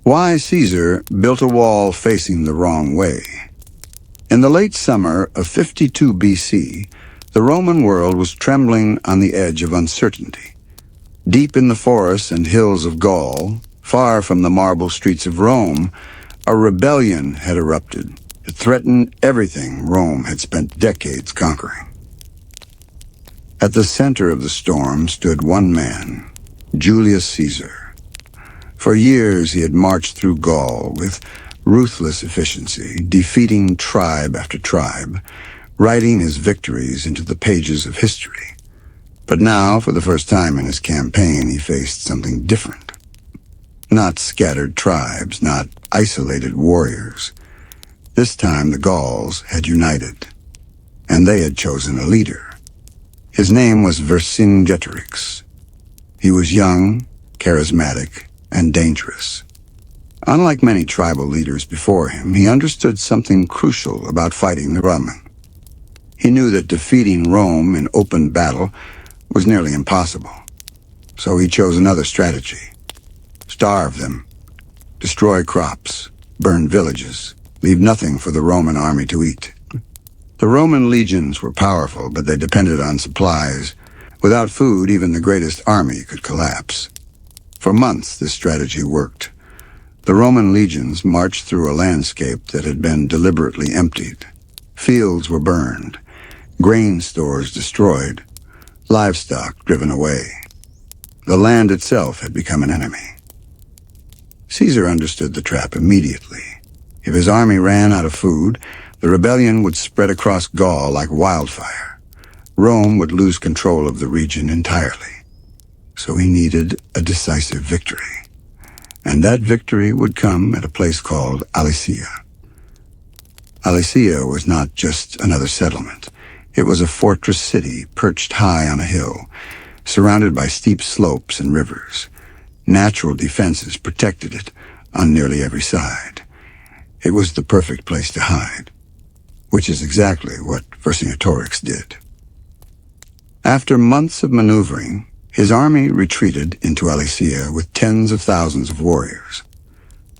Why Caesar built a wall facing the wrong way. In the late summer of 52 BC, the Roman world was trembling on the edge of uncertainty. Deep in the forests and hills of Gaul, far from the marble streets of Rome, a rebellion had erupted. It threatened everything Rome had spent decades conquering. At the center of the storm stood one man, Julius Caesar. For years he had marched through Gaul with ruthless efficiency, defeating tribe after tribe, writing his victories into the pages of history. But now, for the first time in his campaign, he faced something different. Not scattered tribes, not isolated warriors. This time the Gauls had united, and they had chosen a leader. His name was Vercingetorix. He was young, charismatic, and dangerous. Unlike many tribal leaders before him, he understood something crucial about fighting the Roman. He knew that defeating Rome in open battle was nearly impossible. So he chose another strategy. Starve them, destroy crops, burn villages, leave nothing for the Roman army to eat. The Roman legions were powerful, but they depended on supplies. Without food, even the greatest army could collapse. For months, this strategy worked. The Roman legions marched through a landscape that had been deliberately emptied. Fields were burned, grain stores destroyed, livestock driven away. The land itself had become an enemy. Caesar understood the trap immediately. If his army ran out of food, the rebellion would spread across Gaul like wildfire. Rome would lose control of the region entirely. So he needed a decisive victory. And that victory would come at a place called Alesia. Alesia was not just another settlement. It was a fortress city perched high on a hill, surrounded by steep slopes and rivers. Natural defenses protected it on nearly every side. It was the perfect place to hide, which is exactly what Vercingetorix did. After months of maneuvering, his army retreated into Alesia with tens of thousands of warriors.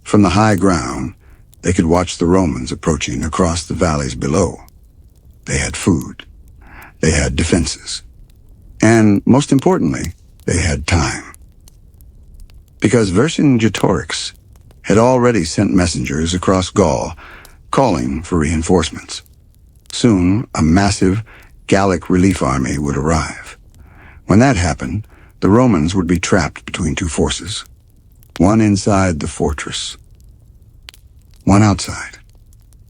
From the high ground, they could watch the Romans approaching across the valleys below. They had food. They had defenses. And, most importantly, they had time. Because Vercingetorix had already sent messengers across Gaul, calling for reinforcements. Soon, a massive Gallic relief army would arrive. When that happened, the Romans would be trapped between two forces. One inside the fortress, one outside.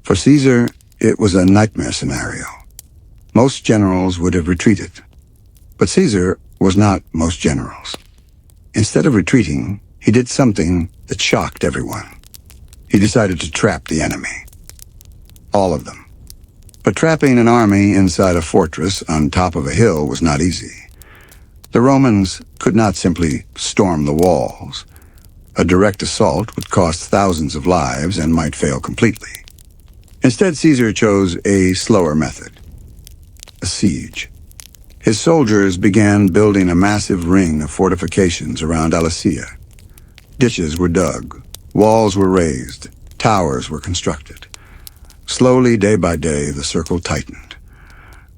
For Caesar, it was a nightmare scenario. Most generals would have retreated. But Caesar was not most generals. Instead of retreating, he did something that shocked everyone. He decided to trap the enemy. All of them. But trapping an army inside a fortress on top of a hill was not easy. The Romans could not simply storm the walls. A direct assault would cost thousands of lives and might fail completely. Instead, Caesar chose a slower method. A siege. His soldiers began building a massive ring of fortifications around Alesia. Ditches were dug, walls were raised, towers were constructed. Slowly, day by day, the circle tightened.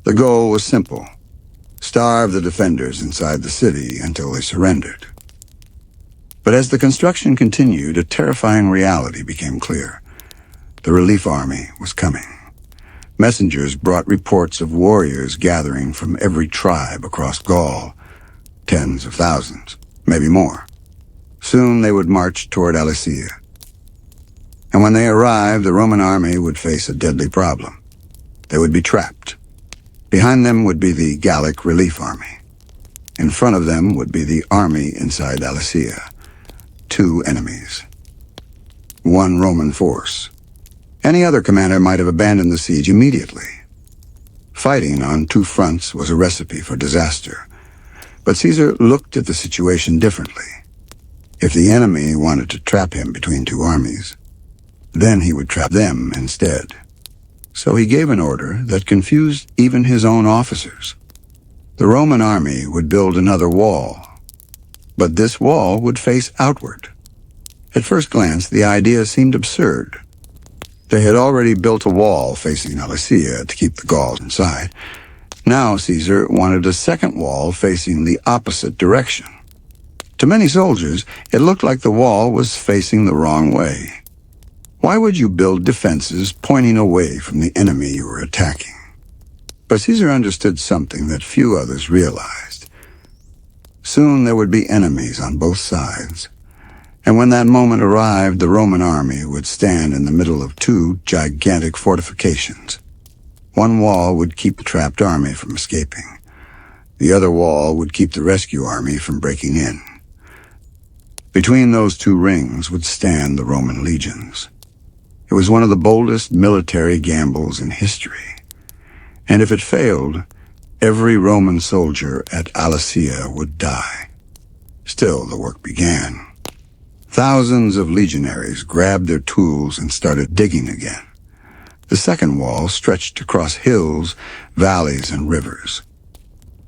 The goal was simple: starve the defenders inside the city until they surrendered. But as the construction continued, a terrifying reality became clear. The relief army was coming. Messengers brought reports of warriors gathering from every tribe across Gaul. Tens of thousands, maybe more. Soon they would march toward Alesia. And when they arrived, the Roman army would face a deadly problem. They would be trapped. Behind them would be the Gallic relief army. In front of them would be the army inside Alesia. Two enemies. One Roman force. Any other commander might have abandoned the siege immediately. Fighting on two fronts was a recipe for disaster. But Caesar looked at the situation differently. If the enemy wanted to trap him between two armies, then he would trap them instead. So he gave an order that confused even his own officers. The Roman army would build another wall, but this wall would face outward. At first glance, the idea seemed absurd. They had already built a wall facing Alesia to keep the Gauls inside. Now Caesar wanted a second wall facing the opposite direction. To many soldiers, it looked like the wall was facing the wrong way. Why would you build defenses pointing away from the enemy you were attacking? But Caesar understood something that few others realized. Soon there would be enemies on both sides. And when that moment arrived, the Roman army would stand in the middle of two gigantic fortifications. One wall would keep the trapped army from escaping. The other wall would keep the rescue army from breaking in. Between those two rings would stand the Roman legions. It was one of the boldest military gambles in history. And if it failed, every Roman soldier at Alesia would die. Still, the work began. Thousands of legionaries grabbed their tools and started digging again. The second wall stretched across hills, valleys, and rivers.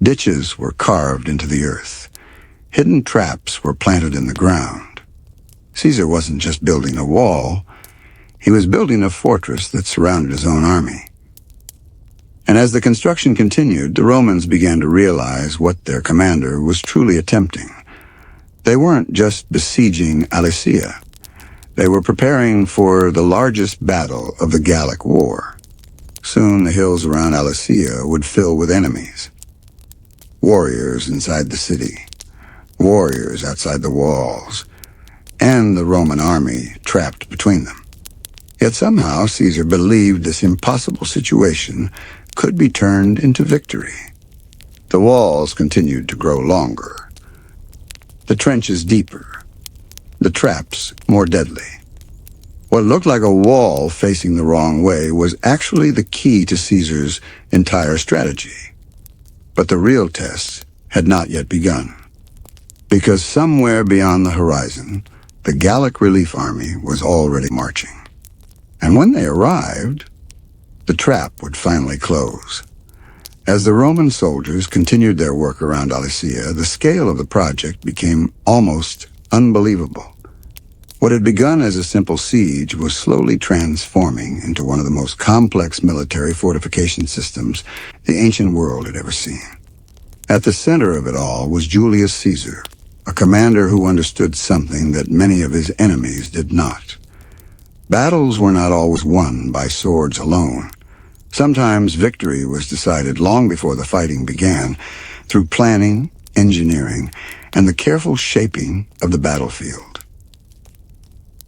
Ditches were carved into the earth. Hidden traps were planted in the ground. Caesar wasn't just building a wall. He was building a fortress that surrounded his own army. And as the construction continued, the Romans began to realize what their commander was truly attempting. They weren't just besieging Alesia. They were preparing for the largest battle of the Gallic War. Soon the hills around Alesia would fill with enemies. Warriors inside the city, warriors outside the walls, and the Roman army trapped between them. Yet somehow Caesar believed this impossible situation could be turned into victory. The walls continued to grow longer, the trenches deeper, the traps more deadly. What looked like a wall facing the wrong way was actually the key to Caesar's entire strategy. But the real test had not yet begun, because somewhere beyond the horizon, the Gallic relief army was already marching. And when they arrived, the trap would finally close. As the Roman soldiers continued their work around Alesia, the scale of the project became almost unbelievable. What had begun as a simple siege was slowly transforming into one of the most complex military fortification systems the ancient world had ever seen. At the center of it all was Julius Caesar, a commander who understood something that many of his enemies did not. Battles were not always won by swords alone. Sometimes victory was decided long before the fighting began, through planning, engineering, and the careful shaping of the battlefield.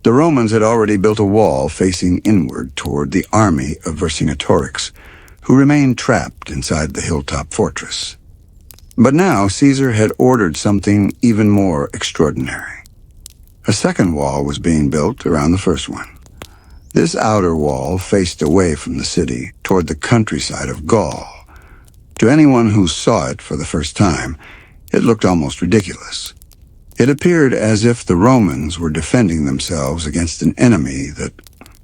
The Romans had already built a wall facing inward toward the army of Vercingetorix, who remained trapped inside the hilltop fortress. But now Caesar had ordered something even more extraordinary. A second wall was being built around the first one. This outer wall faced away from the city toward the countryside of Gaul. To anyone who saw it for the first time, it looked almost ridiculous. It appeared as if the Romans were defending themselves against an enemy that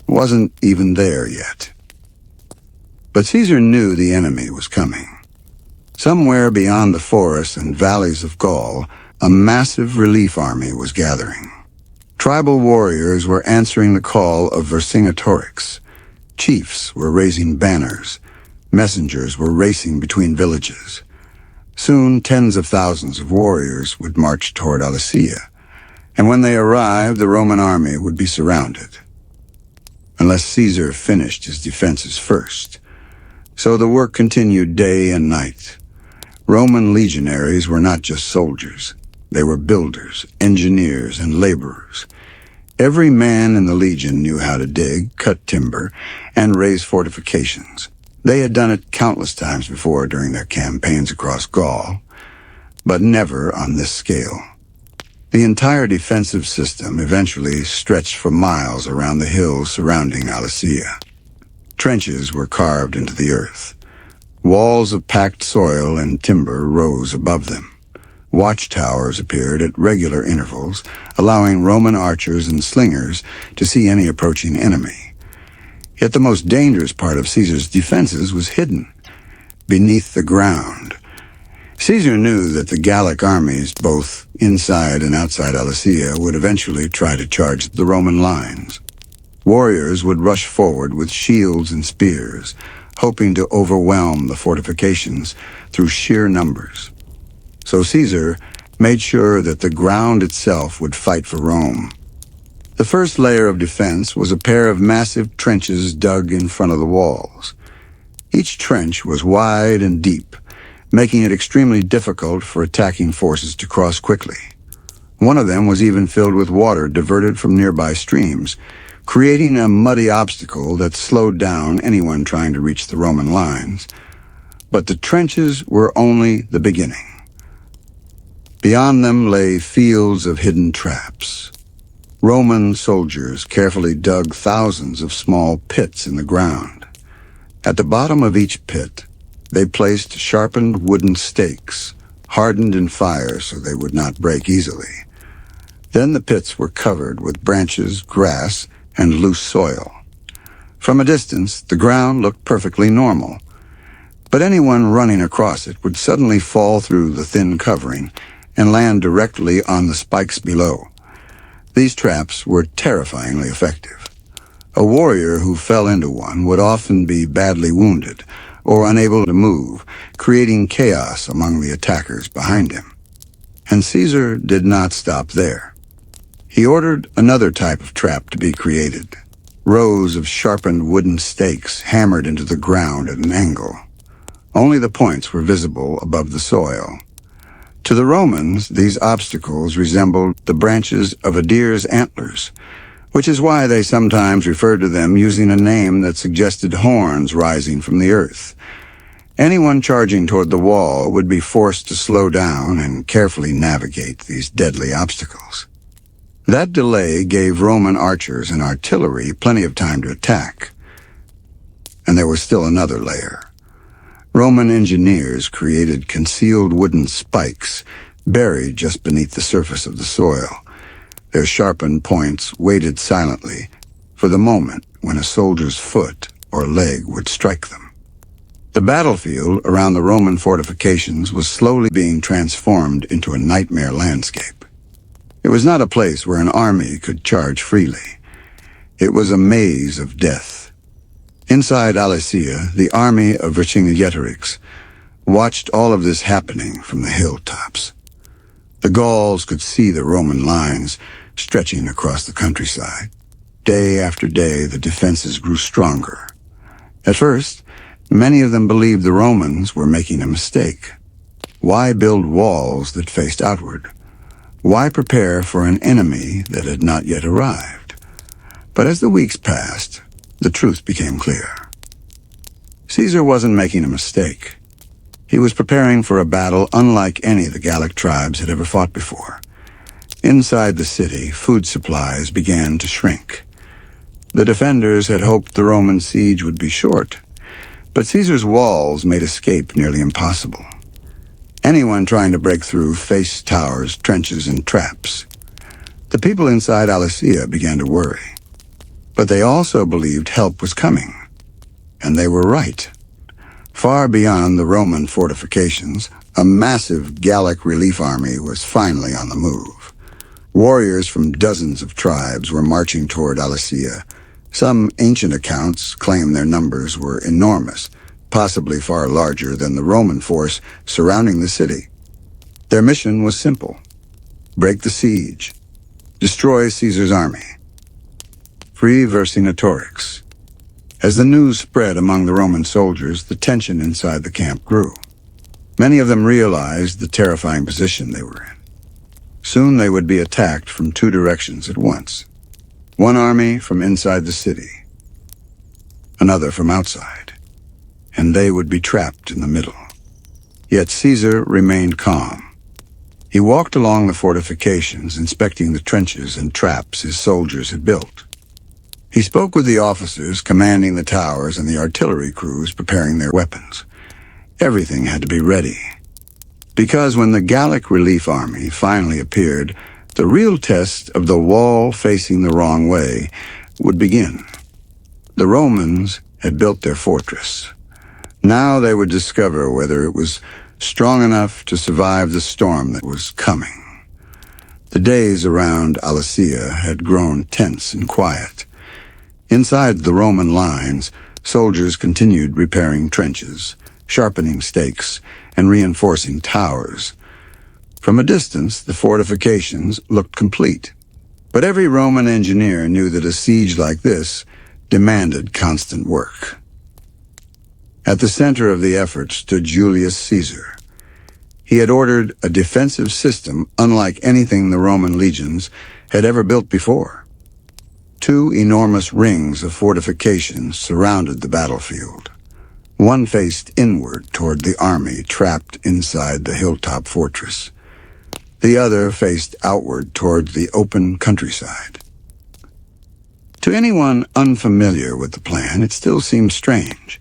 wasn't even there yet. But Caesar knew the enemy was coming. Somewhere beyond the forests and valleys of Gaul, a massive relief army was gathering. Tribal warriors were answering the call of Vercingetorix. Chiefs were raising banners. Messengers were racing between villages. Soon, tens of thousands of warriors would march toward Alesia, and when they arrived, the Roman army would be surrounded, unless Caesar finished his defenses first. So the work continued day and night. Roman legionaries were not just soldiers. They were builders, engineers, and laborers. Every man in the legion knew how to dig, cut timber, and raise fortifications. They had done it countless times before during their campaigns across Gaul, but never on this scale. The entire defensive system eventually stretched for miles around the hills surrounding Alesia. Trenches were carved into the earth. Walls of packed soil and timber rose above them. Watchtowers appeared at regular intervals, allowing Roman archers and slingers to see any approaching enemy. Yet the most dangerous part of Caesar's defenses was hidden, beneath the ground. Caesar knew that the Gallic armies, both inside and outside Alesia, would eventually try to charge the Roman lines. Warriors would rush forward with shields and spears, hoping to overwhelm the fortifications through sheer numbers. So Caesar made sure that the ground itself would fight for Rome. The first layer of defense was a pair of massive trenches dug in front of the walls. Each trench was wide and deep, making it extremely difficult for attacking forces to cross quickly. One of them was even filled with water diverted from nearby streams, creating a muddy obstacle that slowed down anyone trying to reach the Roman lines. But the trenches were only the beginning. Beyond them lay fields of hidden traps. Roman soldiers carefully dug thousands of small pits in the ground. At the bottom of each pit, they placed sharpened wooden stakes, hardened in fire so they would not break easily. Then the pits were covered with branches, grass, and loose soil. From a distance, the ground looked perfectly normal, but anyone running across it would suddenly fall through the thin covering and land directly on the spikes below. These traps were terrifyingly effective. A warrior who fell into one would often be badly wounded or unable to move, creating chaos among the attackers behind him. And Caesar did not stop there. He ordered another type of trap to be created, rows of sharpened wooden stakes hammered into the ground at an angle. Only the points were visible above the soil. To the Romans, these obstacles resembled the branches of a deer's antlers, which is why they sometimes referred to them using a name that suggested horns rising from the earth. Anyone charging toward the wall would be forced to slow down and carefully navigate these deadly obstacles. That delay gave Roman archers and artillery plenty of time to attack. And there was still another layer. Roman engineers created concealed wooden spikes buried just beneath the surface of the soil. Their sharpened points waited silently for the moment when a soldier's foot or leg would strike them. The battlefield around the Roman fortifications was slowly being transformed into a nightmare landscape. It was not a place where an army could charge freely. It was a maze of death. Inside Alesia, the army of Vercingetorix watched all of this happening from the hilltops. The Gauls could see the Roman lines stretching across the countryside. Day after day, the defenses grew stronger. At first, many of them believed the Romans were making a mistake. Why build walls that faced outward? Why prepare for an enemy that had not yet arrived? But as the weeks passed, the truth became clear. Caesar wasn't making a mistake. He was preparing for a battle unlike any the Gallic tribes had ever fought before. Inside the city, food supplies began to shrink. The defenders had hoped the Roman siege would be short, but Caesar's walls made escape nearly impossible. Anyone trying to break through faced towers, trenches, and traps. The people inside Alesia began to worry. But they also believed help was coming. And they were right. Far beyond the Roman fortifications, a massive Gallic relief army was finally on the move. Warriors from dozens of tribes were marching toward Alesia. Some ancient accounts claim their numbers were enormous, possibly far larger than the Roman force surrounding the city. Their mission was simple: break the siege, destroy Caesar's army, free Vercingetorix. As the news spread among the Roman soldiers, the tension inside the camp grew. Many of them realized the terrifying position they were in. Soon they would be attacked from two directions at once. One army from inside the city, another from outside. And they would be trapped in the middle. Yet Caesar remained calm. He walked along the fortifications, inspecting the trenches and traps his soldiers had built. He spoke with the officers commanding the towers and the artillery crews preparing their weapons. Everything had to be ready. Because when the Gallic relief army finally appeared, the real test of the wall facing the wrong way would begin. The Romans had built their fortress. Now they would discover whether it was strong enough to survive the storm that was coming. The days around Alesia had grown tense and quiet. Inside the Roman lines, soldiers continued repairing trenches, sharpening stakes, and reinforcing towers. From a distance, the fortifications looked complete. But every Roman engineer knew that a siege like this demanded constant work. At the center of the effort stood Julius Caesar. He had ordered a defensive system unlike anything the Roman legions had ever built before. Two enormous rings of fortifications surrounded the battlefield. One faced inward toward the army trapped inside the hilltop fortress. The other faced outward toward the open countryside. To anyone unfamiliar with the plan, it still seemed strange.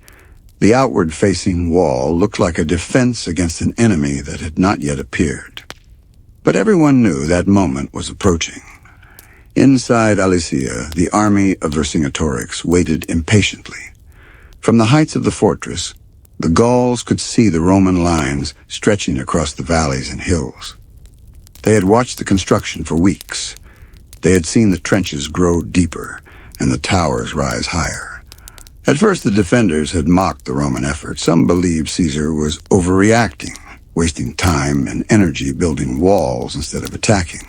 The outward-facing wall looked like a defense against an enemy that had not yet appeared. But everyone knew that moment was approaching. Inside Alesia, the army of Vercingetorix waited impatiently. From the heights of the fortress, the Gauls could see the Roman lines stretching across the valleys and hills. They had watched the construction for weeks. They had seen the trenches grow deeper and the towers rise higher. At first, the defenders had mocked the Roman effort. Some believed Caesar was overreacting, wasting time and energy building walls instead of attacking.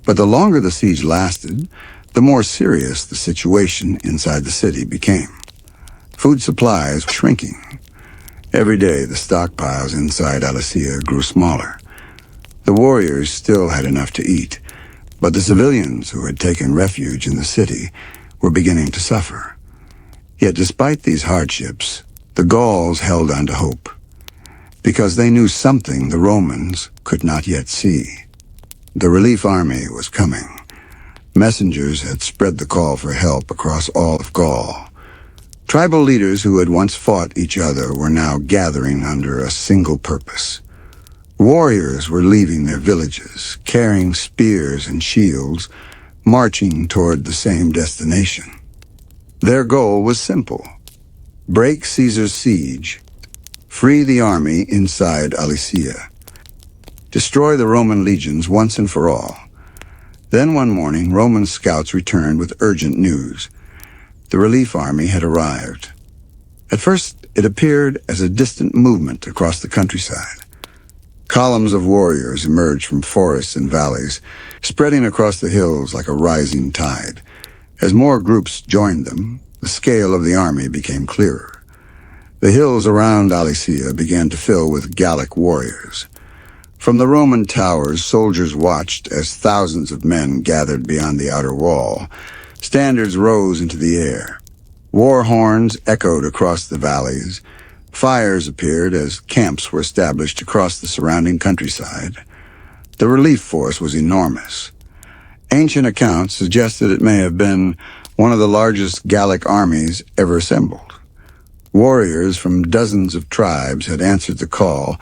But the longer the siege lasted, the more serious the situation inside the city became. Food supplies were shrinking. Every day, the stockpiles inside Alesia grew smaller. The warriors still had enough to eat, but the civilians who had taken refuge in the city were beginning to suffer. Yet despite these hardships, the Gauls held on to hope, because they knew something the Romans could not yet see. The relief army was coming. Messengers had spread the call for help across all of Gaul. Tribal leaders who had once fought each other were now gathering under a single purpose. Warriors were leaving their villages, carrying spears and shields, marching toward the same destination. Their goal was simple: break Caesar's siege, free the army inside Alesia, destroy the Roman legions once and for all. Then one morning, Roman scouts returned with urgent news. The relief army had arrived. At first, it appeared as a distant movement across the countryside. Columns of warriors emerged from forests and valleys, spreading across the hills like a rising tide. As more groups joined them, the scale of the army became clearer. The hills around Alesia began to fill with Gallic warriors. From the Roman towers, soldiers watched as thousands of men gathered beyond the outer wall. Standards rose into the air. War horns echoed across the valleys. Fires appeared as camps were established across the surrounding countryside. The relief force was enormous. Ancient accounts suggested it may have been one of the largest Gallic armies ever assembled. Warriors from dozens of tribes had answered the call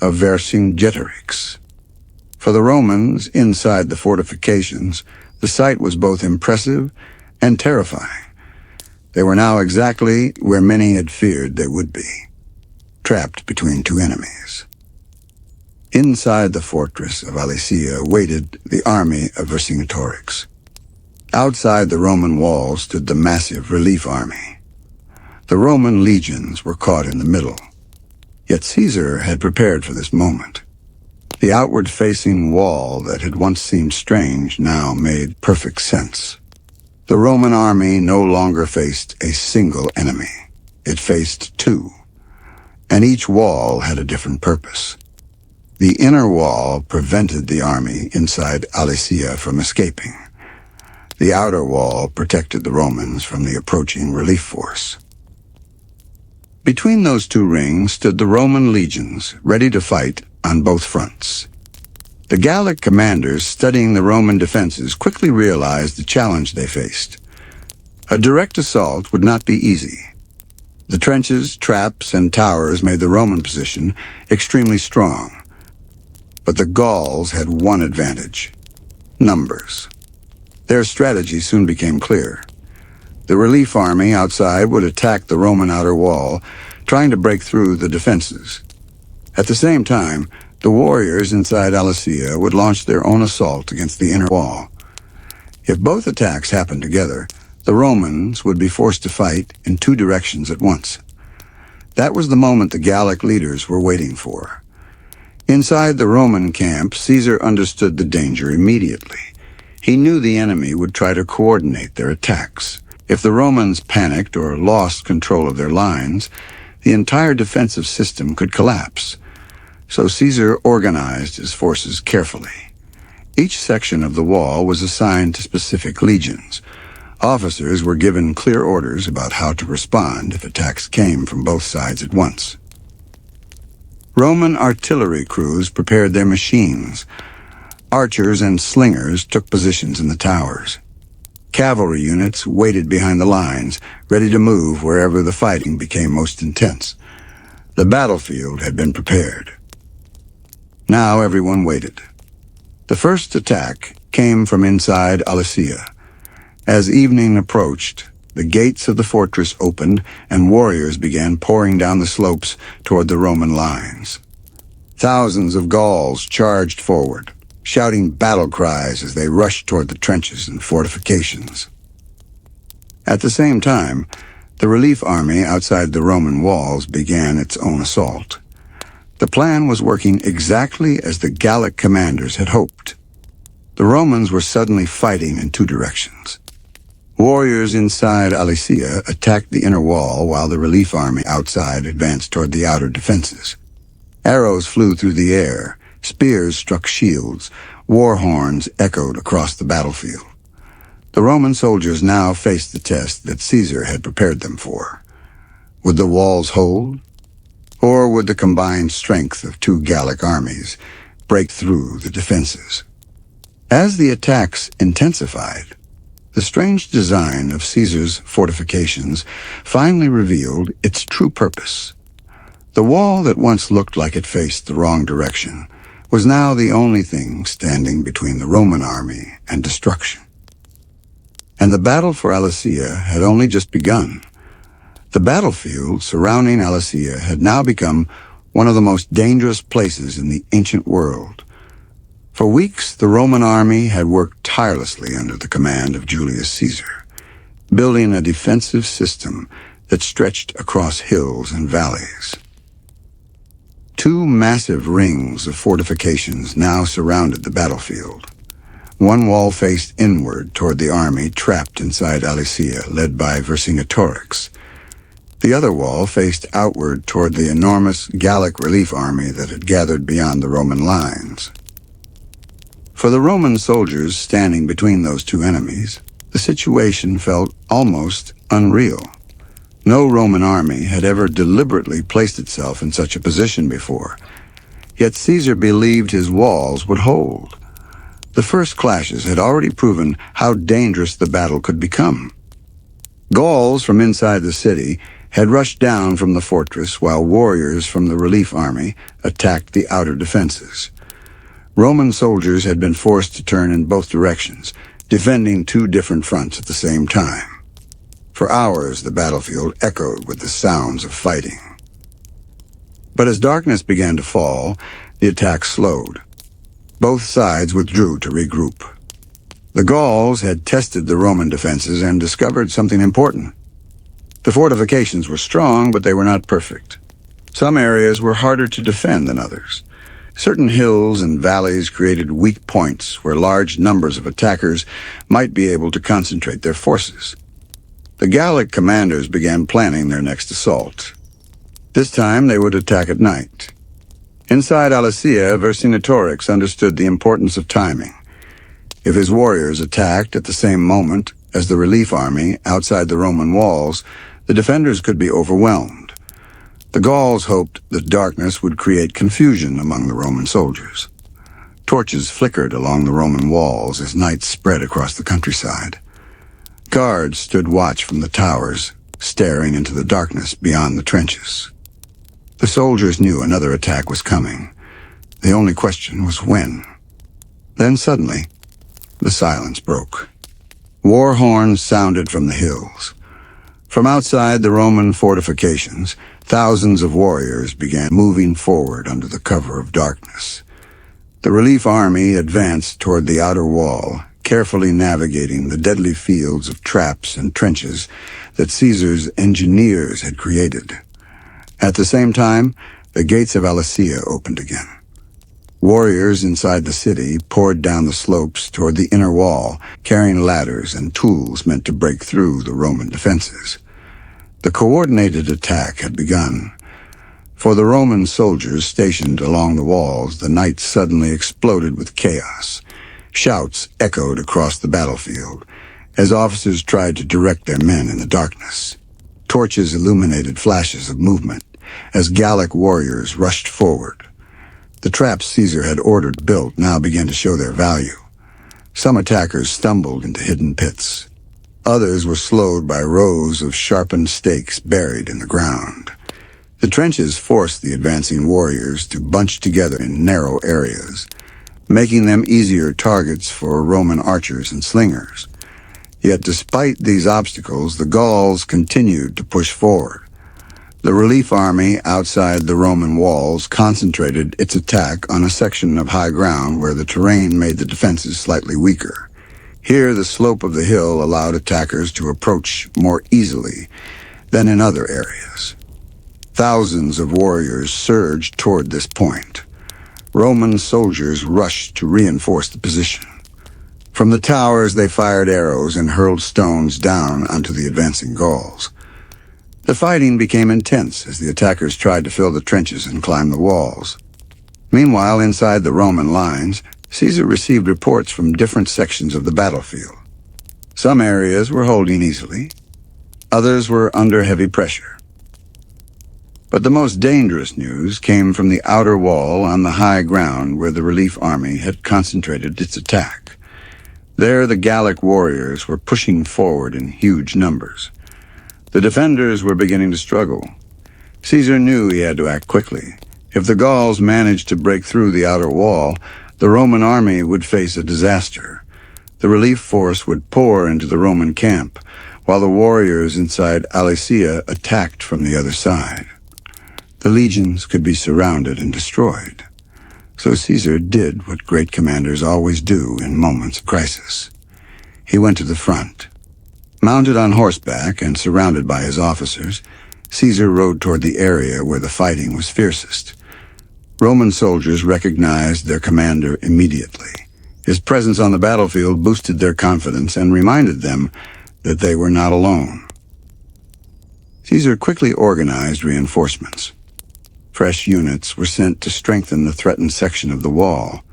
of Vercingetorix. For the Romans inside the fortifications, the sight was both impressive and terrifying. They were now exactly where many had feared they would be, trapped between two enemies. Inside the fortress of Alesia waited the army of Vercingetorix. Outside the Roman walls stood the massive relief army. The Roman legions were caught in the middle. Yet Caesar had prepared for this moment. The outward-facing wall that had once seemed strange now made perfect sense. The Roman army no longer faced a single enemy. It faced two, and each wall had a different purpose. The inner wall prevented the army inside Alesia from escaping. The outer wall protected the Romans from the approaching relief force. Between those two rings stood the Roman legions, ready to fight on both fronts. The Gallic commanders studying the Roman defenses quickly realized the challenge they faced. A direct assault would not be easy. The trenches, traps, and towers made the Roman position extremely strong. But the Gauls had one advantage: numbers. Their strategy soon became clear. The relief army outside would attack the Roman outer wall, trying to break through the defenses. At the same time, the warriors inside Alesia would launch their own assault against the inner wall. If both attacks happened together, the Romans would be forced to fight in two directions at once. That was the moment the Gallic leaders were waiting for. Inside the Roman camp, Caesar understood the danger immediately. He knew the enemy would try to coordinate their attacks. If the Romans panicked or lost control of their lines, the entire defensive system could collapse. So Caesar organized his forces carefully. Each section of the wall was assigned to specific legions. Officers were given clear orders about how to respond if attacks came from both sides at once. Roman artillery crews prepared their machines. Archers and slingers took positions in the towers. Cavalry units waited behind the lines, ready to move wherever the fighting became most intense. The battlefield had been prepared. Now everyone waited. The first attack came from inside Alesia. As evening approached, the gates of the fortress opened and warriors began pouring down the slopes toward the Roman lines. Thousands of Gauls charged forward, shouting battle cries as they rushed toward the trenches and fortifications. At the same time, the relief army outside the Roman walls began its own assault. The plan was working exactly as the Gallic commanders had hoped. The Romans were suddenly fighting in two directions. Warriors inside Alesia attacked the inner wall while the relief army outside advanced toward the outer defenses. Arrows flew through the air, spears struck shields, war horns echoed across the battlefield. The Roman soldiers now faced the test that Caesar had prepared them for. Would the walls hold? Or would the combined strength of two Gallic armies break through the defenses? As the attacks intensified, the strange design of Caesar's fortifications finally revealed its true purpose. The wall that once looked like it faced the wrong direction was now the only thing standing between the Roman army and destruction. And the battle for Alesia had only just begun. The battlefield surrounding Alesia had now become one of the most dangerous places in the ancient world. For weeks, the Roman army had worked tirelessly under the command of Julius Caesar, building a defensive system that stretched across hills and valleys. Two massive rings of fortifications now surrounded the battlefield. One wall faced inward toward the army trapped inside Alesia, led by Vercingetorix. The other wall faced outward toward the enormous Gallic relief army that had gathered beyond the Roman lines. For the Roman soldiers standing between those two enemies, the situation felt almost unreal. No Roman army had ever deliberately placed itself in such a position before, yet Caesar believed his walls would hold. The first clashes had already proven how dangerous the battle could become. Gauls from inside the city had rushed down from the fortress while warriors from the relief army attacked the outer defenses. Roman soldiers had been forced to turn in both directions, defending two different fronts at the same time. For hours, the battlefield echoed with the sounds of fighting. But as darkness began to fall, the attack slowed. Both sides withdrew to regroup. The Gauls had tested the Roman defenses and discovered something important. The fortifications were strong, but they were not perfect. Some areas were harder to defend than others. Certain hills and valleys created weak points where large numbers of attackers might be able to concentrate their forces. The Gallic commanders began planning their next assault. This time they would attack at night. Inside Alesia, Vercingetorix understood the importance of timing. If his warriors attacked at the same moment as the relief army outside the Roman walls, the defenders could be overwhelmed. The Gauls hoped that darkness would create confusion among the Roman soldiers. Torches flickered along the Roman walls as night spread across the countryside. Guards stood watch from the towers, staring into the darkness beyond the trenches. The soldiers knew another attack was coming. The only question was when. Then suddenly, the silence broke. War horns sounded from the hills. From outside the Roman fortifications, thousands of warriors began moving forward under the cover of darkness. The relief army advanced toward the outer wall, carefully navigating the deadly fields of traps and trenches that Caesar's engineers had created. At the same time, the gates of Alesia opened again. Warriors inside the city poured down the slopes toward the inner wall, carrying ladders and tools meant to break through the Roman defenses. The coordinated attack had begun. For the Roman soldiers stationed along the walls, the night suddenly exploded with chaos. Shouts echoed across the battlefield as officers tried to direct their men in the darkness. Torches illuminated flashes of movement as Gallic warriors rushed forward. The traps Caesar had ordered built now began to show their value. Some attackers stumbled into hidden pits. Others were slowed by rows of sharpened stakes buried in the ground. The trenches forced the advancing warriors to bunch together in narrow areas, making them easier targets for Roman archers and slingers. Yet despite these obstacles, the Gauls continued to push forward. The relief army outside the Roman walls concentrated its attack on a section of high ground where the terrain made the defenses slightly weaker. Here, the slope of the hill allowed attackers to approach more easily than in other areas. Thousands of warriors surged toward this point. Roman soldiers rushed to reinforce the position. From the towers, they fired arrows and hurled stones down onto the advancing Gauls. The fighting became intense as the attackers tried to fill the trenches and climb the walls. Meanwhile, inside the Roman lines, Caesar received reports from different sections of the battlefield. Some areas were holding easily. Others were under heavy pressure. But the most dangerous news came from the outer wall on the high ground where the relief army had concentrated its attack. There, the Gallic warriors were pushing forward in huge numbers. The defenders were beginning to struggle. Caesar knew he had to act quickly. If the Gauls managed to break through the outer wall, the Roman army would face a disaster. The relief force would pour into the Roman camp, while the warriors inside Alesia attacked from the other side. The legions could be surrounded and destroyed. So Caesar did what great commanders always do in moments of crisis. He went to the front. Mounted on horseback and surrounded by his officers, Caesar rode toward the area where the fighting was fiercest. Roman soldiers recognized their commander immediately. His presence on the battlefield boosted their confidence and reminded them that they were not alone. Caesar quickly organized reinforcements. Fresh units were sent to strengthen the threatened section of the wall.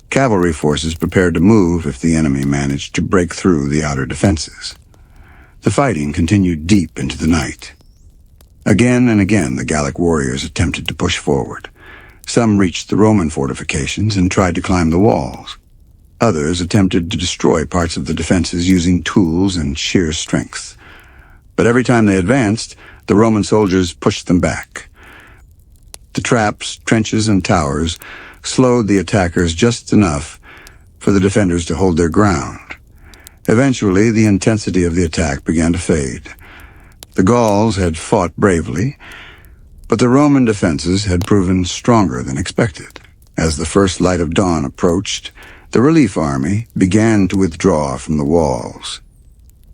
Cavalry forces prepared to move if the enemy managed to break through the outer defenses. The fighting continued deep into the night. Again and again, the Gallic warriors attempted to push forward. Some reached the Roman fortifications and tried to climb the walls. Others attempted to destroy parts of the defenses using tools and sheer strength. But every time they advanced, the Roman soldiers pushed them back. The traps, trenches, and towers slowed the attackers just enough for the defenders to hold their ground. Eventually, the intensity of the attack began to fade. The Gauls had fought bravely, but the Roman defenses had proven stronger than expected. As the first light of dawn approached, the relief army began to withdraw from the walls.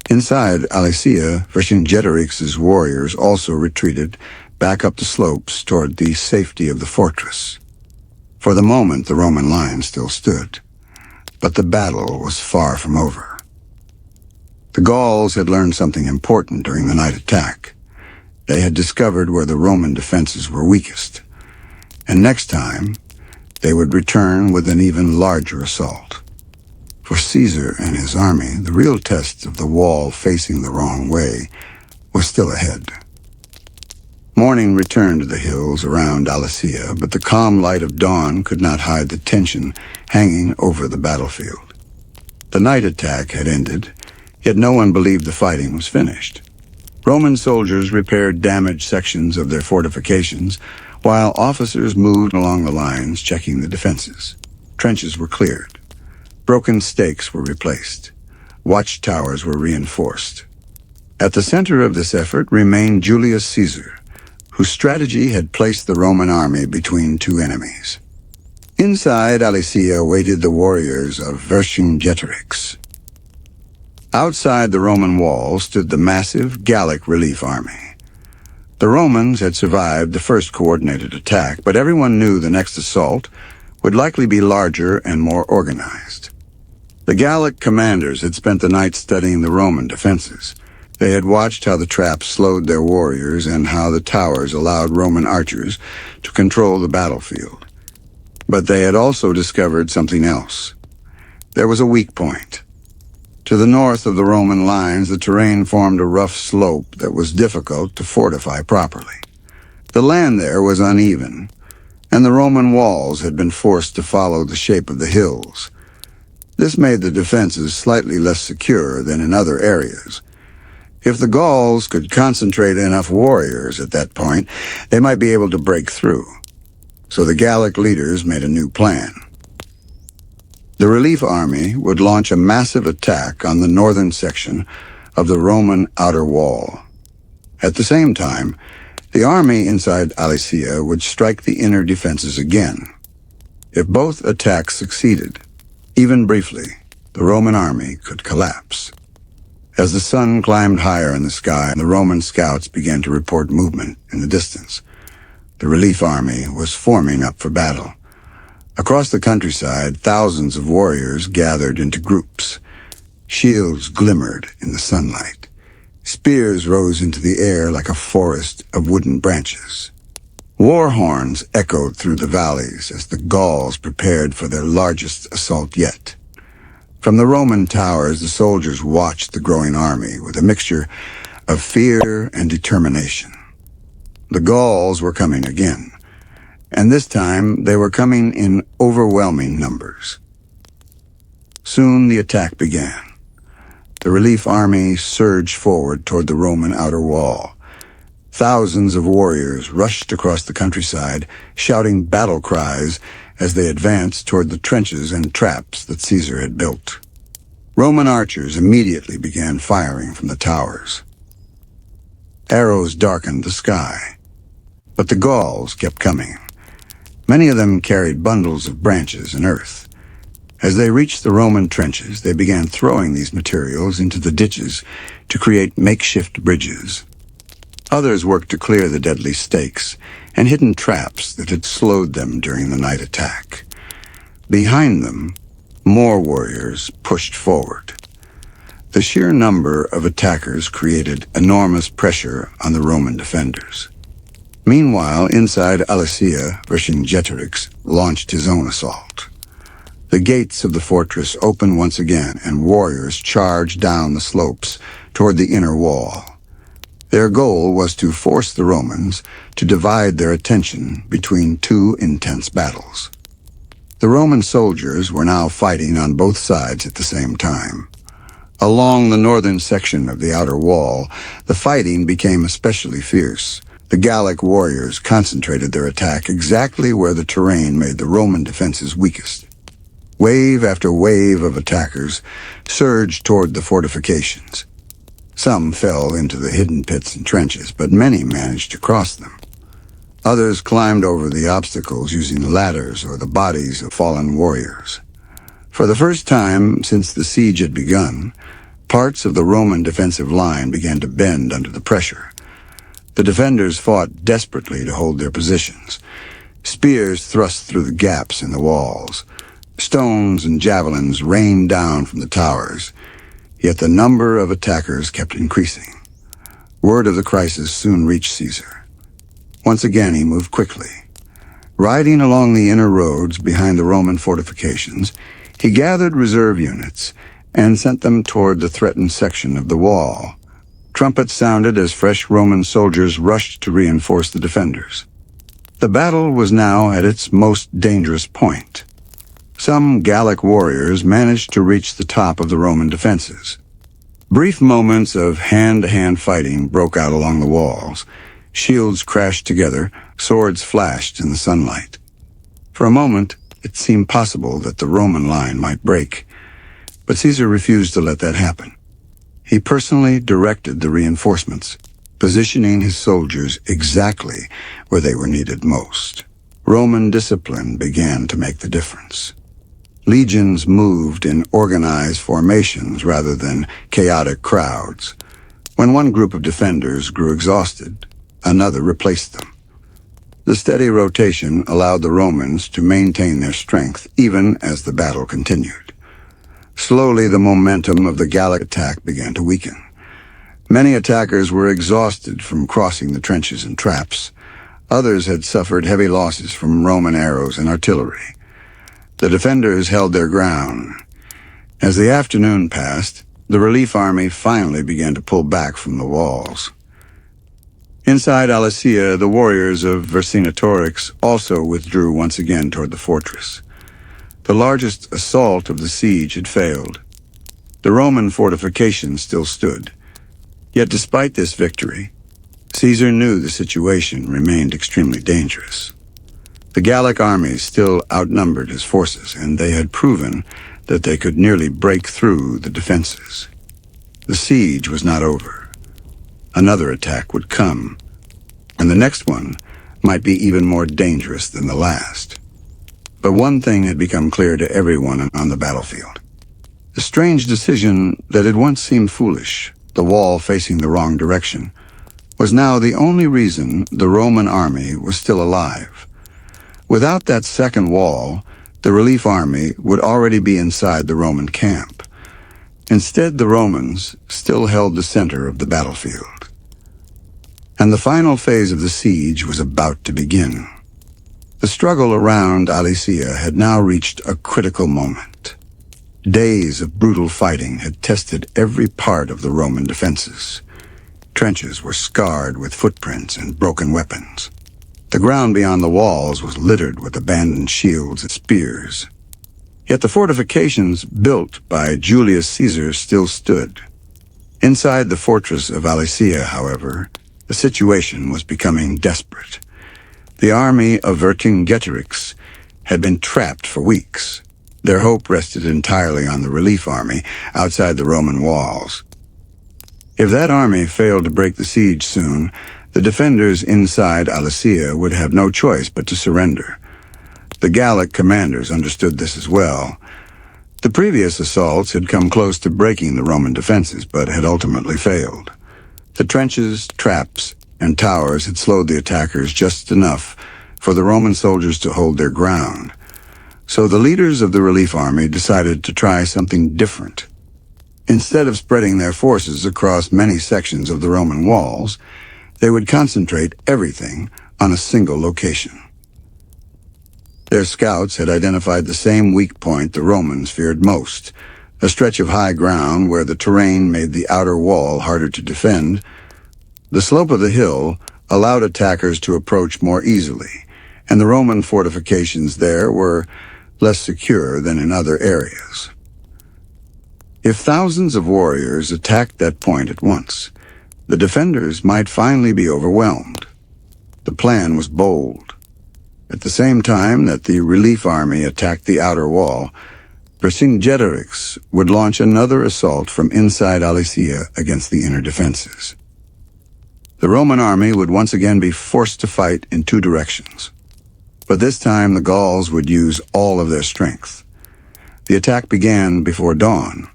Inside Alesia, Vercingetorix's warriors also retreated back up the slopes toward the safety of the fortress. For the moment, the Roman line still stood, but the battle was far from over. The Gauls had learned something important during the night attack. They had discovered where the Roman defenses were weakest, and next time, they would return with an even larger assault. For Caesar and his army, the real test of the wall facing the wrong way was still ahead. Morning returned to the hills around Alesia, but the calm light of dawn could not hide the tension hanging over the battlefield. The night attack had ended, yet no one believed the fighting was finished. Roman soldiers repaired damaged sections of their fortifications, while officers moved along the lines checking the defenses. Trenches were cleared. Broken stakes were replaced. Watchtowers were reinforced. At the center of this effort remained Julius Caesar, whose strategy had placed the Roman army between two enemies. Inside Alesia waited the warriors of Vercingetorix. Outside the Roman wall stood the massive Gallic relief army. The Romans had survived the first coordinated attack, but everyone knew the next assault would likely be larger and more organized. The Gallic commanders had spent the night studying the Roman defenses. They had watched how the traps slowed their warriors and how the towers allowed Roman archers to control the battlefield. But they had also discovered something else. There was a weak point. To the north of the Roman lines, the terrain formed a rough slope that was difficult to fortify properly. The land there was uneven, and the Roman walls had been forced to follow the shape of the hills. This made the defenses slightly less secure than in other areas. If the Gauls could concentrate enough warriors at that point, they might be able to break through. So the Gallic leaders made a new plan. The relief army would launch a massive attack on the northern section of the Roman outer wall. At the same time, the army inside Alesia would strike the inner defenses again. If both attacks succeeded, even briefly, the Roman army could collapse. As the sun climbed higher in the sky, the Roman scouts began to report movement in the distance. The relief army was forming up for battle. Across the countryside, thousands of warriors gathered into groups. Shields glimmered in the sunlight. Spears rose into the air like a forest of wooden branches. War horns echoed through the valleys as the Gauls prepared for their largest assault yet. From the Roman towers, the soldiers watched the growing army with a mixture of fear and determination. The Gauls were coming again, and this time they were coming in overwhelming numbers. Soon the attack began. The relief army surged forward toward the Roman outer wall. Thousands of warriors rushed across the countryside, shouting battle cries as they advanced toward the trenches and traps that Caesar had built. Roman archers immediately began firing from the towers. Arrows darkened the sky, but the Gauls kept coming. Many of them carried bundles of branches and earth. As they reached the Roman trenches, they began throwing these materials into the ditches to create makeshift bridges. Others worked to clear the deadly stakes and hidden traps that had slowed them during the night attack. Behind them, more warriors pushed forward. The sheer number of attackers created enormous pressure on the Roman defenders. Meanwhile, inside Alesia, Vercingetorix launched his own assault. The gates of the fortress opened once again, and warriors charged down the slopes toward the inner wall. Their goal was to force the Romans to divide their attention between two intense battles. The Roman soldiers were now fighting on both sides at the same time. Along the northern section of the outer wall, the fighting became especially fierce. The Gallic warriors concentrated their attack exactly where the terrain made the Roman defenses weakest. Wave after wave of attackers surged toward the fortifications. Some fell into the hidden pits and trenches, but many managed to cross them. Others climbed over the obstacles using ladders or the bodies of fallen warriors. For the first time since the siege had begun, parts of the Roman defensive line began to bend under the pressure. The defenders fought desperately to hold their positions. Spears thrust through the gaps in the walls. Stones and javelins rained down from the towers. Yet the number of attackers kept increasing. Word of the crisis soon reached Caesar. Once again he moved quickly. Riding along the inner roads behind the Roman fortifications, he gathered reserve units and sent them toward the threatened section of the wall. Trumpets sounded as fresh Roman soldiers rushed to reinforce the defenders. The battle was now at its most dangerous point. Some Gallic warriors managed to reach the top of the Roman defenses. Brief moments of hand-to-hand fighting broke out along the walls. Shields crashed together, swords flashed in the sunlight. For a moment, it seemed possible that the Roman line might break, but Caesar refused to let that happen. He personally directed the reinforcements, positioning his soldiers exactly where they were needed most. Roman discipline began to make the difference. Legions moved in organized formations rather than chaotic crowds. When one group of defenders grew exhausted, another replaced them. The steady rotation allowed the Romans to maintain their strength even as the battle continued. Slowly, the momentum of the Gallic attack began to weaken. Many attackers were exhausted from crossing the trenches and traps. Others had suffered heavy losses from Roman arrows and artillery. The defenders held their ground. As the afternoon passed, the relief army finally began to pull back from the walls. Inside Alesia, the warriors of Vercingetorix also withdrew once again toward the fortress. The largest assault of the siege had failed. The Roman fortifications still stood. Yet despite this victory, Caesar knew the situation remained extremely dangerous. The Gallic armies still outnumbered his forces, and they had proven that they could nearly break through the defenses. The siege was not over. Another attack would come, and the next one might be even more dangerous than the last. But one thing had become clear to everyone on the battlefield. The strange decision that had once seemed foolish, the wall facing the wrong direction, was now the only reason the Roman army was still alive. Without that second wall, the relief army would already be inside the Roman camp. Instead, the Romans still held the center of the battlefield. And the final phase of the siege was about to begin. The struggle around Alesia had now reached a critical moment. Days of brutal fighting had tested every part of the Roman defenses. Trenches were scarred with footprints and broken weapons. The ground beyond the walls was littered with abandoned shields and spears. Yet the fortifications built by Julius Caesar still stood. Inside the fortress of Alesia, however, the situation was becoming desperate. The army of Vercingetorix had been trapped for weeks. Their hope rested entirely on the relief army outside the Roman walls. If that army failed to break the siege soon, the defenders inside Alesia would have no choice but to surrender. The Gallic commanders understood this as well. The previous assaults had come close to breaking the Roman defenses, but had ultimately failed. The trenches, traps, and towers had slowed the attackers just enough for the Roman soldiers to hold their ground. So the leaders of the relief army decided to try something different. Instead of spreading their forces across many sections of the Roman walls, they would concentrate everything on a single location. Their scouts had identified the same weak point the Romans feared most, a stretch of high ground where the terrain made the outer wall harder to defend. The slope of the hill allowed attackers to approach more easily, and the Roman fortifications there were less secure than in other areas. If thousands of warriors attacked that point at once, the defenders might finally be overwhelmed. The plan was bold. At the same time that the relief army attacked the outer wall, Vercingetorix would launch another assault from inside Alesia against the inner defenses. The Roman army would once again be forced to fight in two directions. But this time the Gauls would use all of their strength. The attack began before dawn.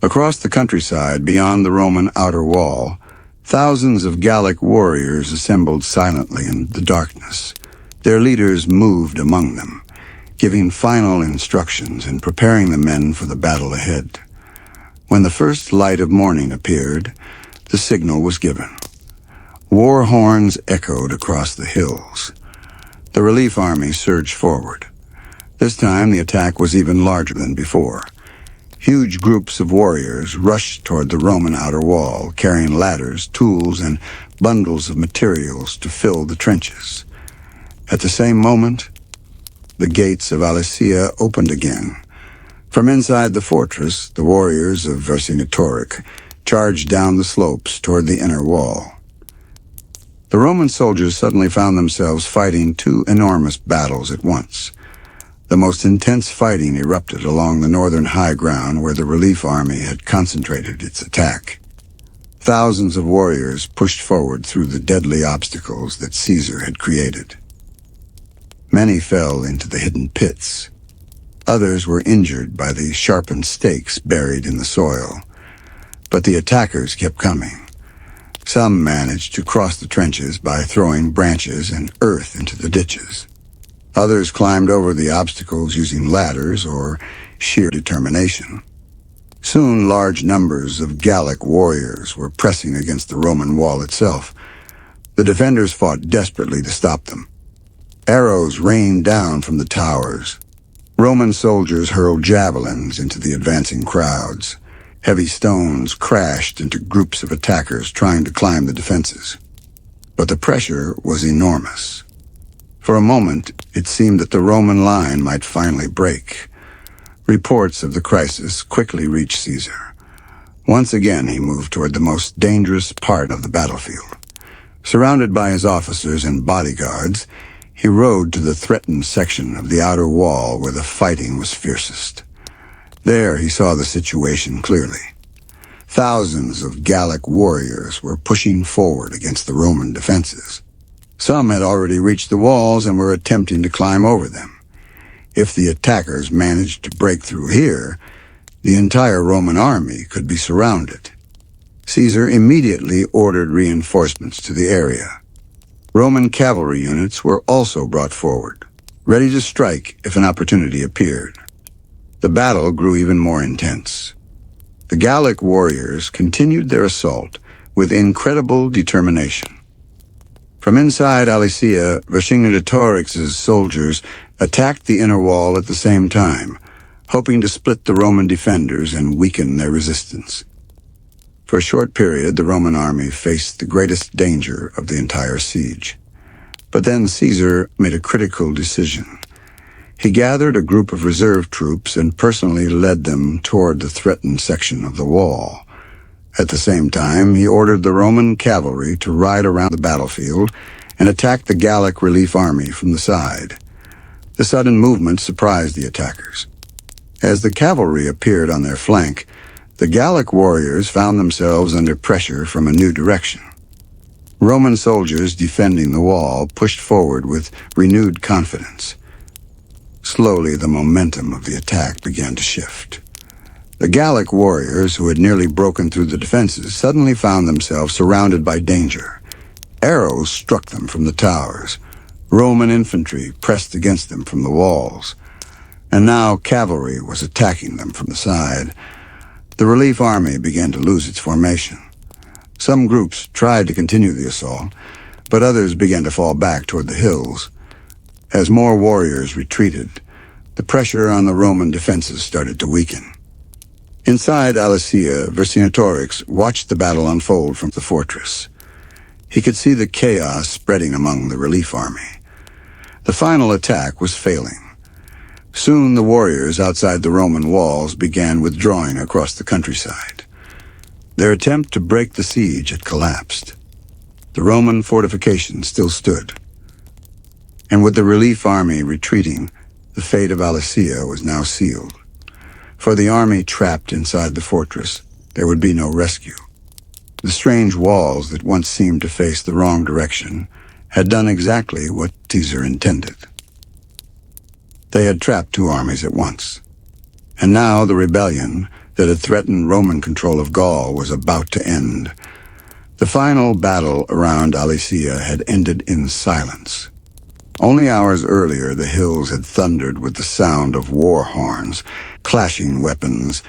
Across the countryside beyond the Roman outer wall, thousands of Gallic warriors assembled silently in the darkness. Their leaders moved among them, giving final instructions and preparing the men for the battle ahead. When the first light of morning appeared, the signal was given. War horns echoed across the hills. The relief army surged forward. This time the attack was even larger than before. Huge groups of warriors rushed toward the Roman outer wall, carrying ladders, tools, and bundles of materials to fill the trenches. At the same moment, the gates of Alesia opened again. From inside the fortress, the warriors of Vercingetorix charged down the slopes toward the inner wall. The Roman soldiers suddenly found themselves fighting two enormous battles at once. The most intense fighting erupted along the northern high ground where the relief army had concentrated its attack. Thousands of warriors pushed forward through the deadly obstacles that Caesar had created. Many fell into the hidden pits. Others were injured by the sharpened stakes buried in the soil. But the attackers kept coming. Some managed to cross the trenches by throwing branches and earth into the ditches. Others climbed over the obstacles using ladders or sheer determination. Soon large numbers of Gallic warriors were pressing against the Roman wall itself. The defenders fought desperately to stop them. Arrows rained down from the towers. Roman soldiers hurled javelins into the advancing crowds. Heavy stones crashed into groups of attackers trying to climb the defenses. But the pressure was enormous. For a moment, it seemed that the Roman line might finally break. Reports of the crisis quickly reached Caesar. Once again, he moved toward the most dangerous part of the battlefield. Surrounded by his officers and bodyguards, he rode to the threatened section of the outer wall where the fighting was fiercest. There he saw the situation clearly. Thousands of Gallic warriors were pushing forward against the Roman defenses. Some had already reached the walls and were attempting to climb over them. If the attackers managed to break through here, the entire Roman army could be surrounded. Caesar immediately ordered reinforcements to the area. Roman cavalry units were also brought forward, ready to strike if an opportunity appeared. The battle grew even more intense. The Gallic warriors continued their assault with incredible determination. From inside Alesia, Vercingetorix's soldiers attacked the inner wall at the same time, hoping to split the Roman defenders and weaken their resistance. For a short period, the Roman army faced the greatest danger of the entire siege. But then Caesar made a critical decision. He gathered a group of reserve troops and personally led them toward the threatened section of the wall. At the same time, he ordered the Roman cavalry to ride around the battlefield and attack the Gallic relief army from the side. The sudden movement surprised the attackers. As the cavalry appeared on their flank, the Gallic warriors found themselves under pressure from a new direction. Roman soldiers defending the wall pushed forward with renewed confidence. Slowly, the momentum of the attack began to shift. The Gallic warriors, who had nearly broken through the defenses, suddenly found themselves surrounded by danger. Arrows struck them from the towers. Roman infantry pressed against them from the walls. And now cavalry was attacking them from the side. The relief army began to lose its formation. Some groups tried to continue the assault, but others began to fall back toward the hills. As more warriors retreated, the pressure on the Roman defenses started to weaken. Inside Alesia, Vercingetorix watched the battle unfold from the fortress. He could see the chaos spreading among the relief army. The final attack was failing. Soon the warriors outside the Roman walls began withdrawing across the countryside. Their attempt to break the siege had collapsed. The Roman fortifications still stood. And with the relief army retreating, the fate of Alesia was now sealed. For the army trapped inside the fortress, there would be no rescue. The strange walls that once seemed to face the wrong direction had done exactly what Caesar intended. They had trapped two armies at once. And now the rebellion that had threatened Roman control of Gaul was about to end. The final battle around Alesia had ended in silence. Only hours earlier, the hills had thundered with the sound of war horns, clashing weapons,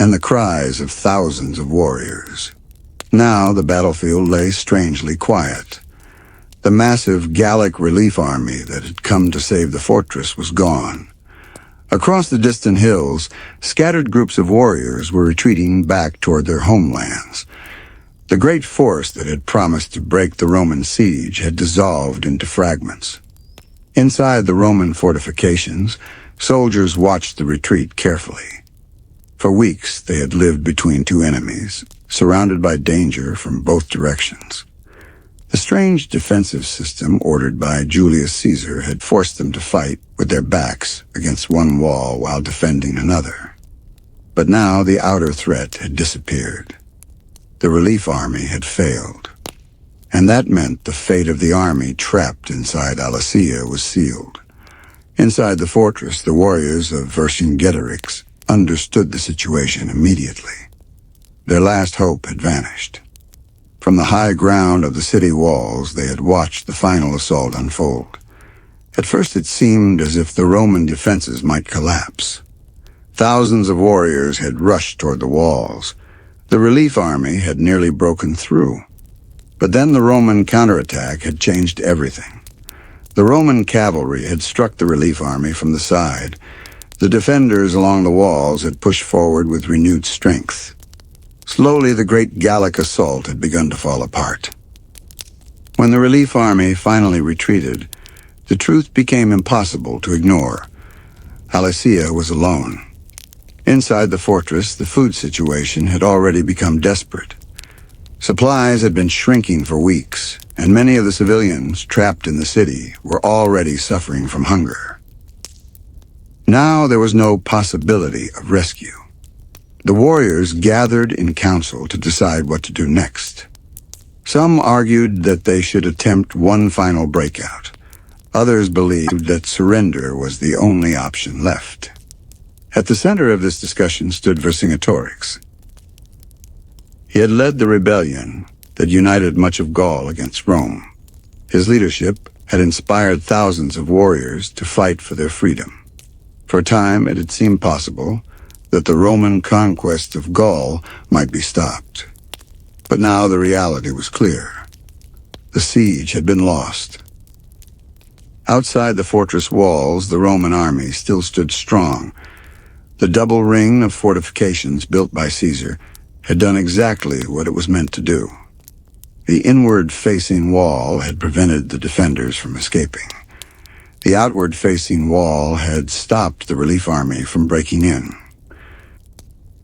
and the cries of thousands of warriors. Now the battlefield lay strangely quiet. The massive Gallic relief army that had come to save the fortress was gone. Across the distant hills, scattered groups of warriors were retreating back toward their homelands. The great force that had promised to break the Roman siege had dissolved into fragments. Inside the Roman fortifications, soldiers watched the retreat carefully. For weeks they had lived between two enemies, surrounded by danger from both directions. The strange defensive system ordered by Julius Caesar had forced them to fight with their backs against one wall while defending another. But now the outer threat had disappeared. The relief army had failed, and that meant the fate of the army trapped inside Alesia was sealed. Inside the fortress, the warriors of Vercingetorix understood the situation immediately. Their last hope had vanished. From the high ground of the city walls, they had watched the final assault unfold. At first it seemed as if the Roman defenses might collapse. Thousands of warriors had rushed toward the walls. The relief army had nearly broken through. But then the Roman counterattack had changed everything. The Roman cavalry had struck the relief army from the side. The defenders along the walls had pushed forward with renewed strength. Slowly, the great Gallic assault had begun to fall apart. When the relief army finally retreated, the truth became impossible to ignore. Alesia was alone. Inside the fortress, the food situation had already become desperate. Supplies had been shrinking for weeks, and many of the civilians trapped in the city were already suffering from hunger. Now there was no possibility of rescue. The warriors gathered in council to decide what to do next. Some argued that they should attempt one final breakout. Others believed that surrender was the only option left. At the center of this discussion stood Vercingetorix. He had led the rebellion that united much of Gaul against Rome. His leadership had inspired thousands of warriors to fight for their freedom. For a time, it had seemed possible that the Roman conquest of Gaul might be stopped. But now the reality was clear. The siege had been lost. Outside the fortress walls, the Roman army still stood strong. The double ring of fortifications built by Caesar had done exactly what it was meant to do. The inward-facing wall had prevented the defenders from escaping. The outward-facing wall had stopped the relief army from breaking in.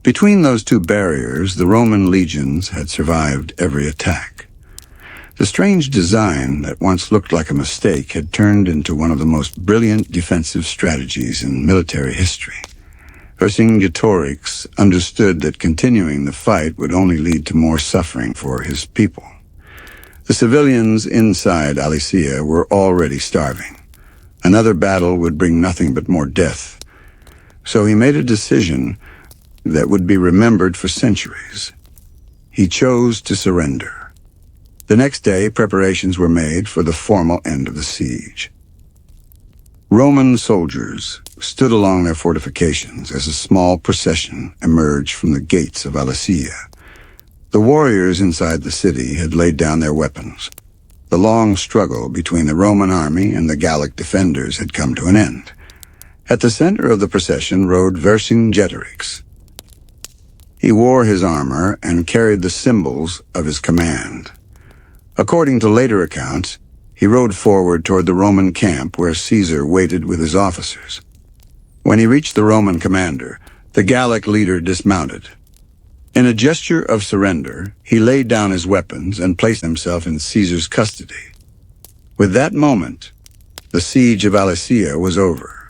Between those two barriers, the Roman legions had survived every attack. The strange design that once looked like a mistake had turned into one of the most brilliant defensive strategies in military history. Vercingetorix understood that continuing the fight would only lead to more suffering for his people. The civilians inside Alesia were already starving. Another battle would bring nothing but more death. So he made a decision that would be remembered for centuries. He chose to surrender. The next day, preparations were made for the formal end of the siege. Roman soldiers stood along their fortifications as a small procession emerged from the gates of Alesia. The warriors inside the city had laid down their weapons. The long struggle between the Roman army and the Gallic defenders had come to an end. At the center of the procession rode Vercingetorix. He wore his armor and carried the symbols of his command. According to later accounts, he rode forward toward the Roman camp where Caesar waited with his officers. When he reached the Roman commander, the Gallic leader dismounted. In a gesture of surrender, he laid down his weapons and placed himself in Caesar's custody. With that moment, the siege of Alesia was over.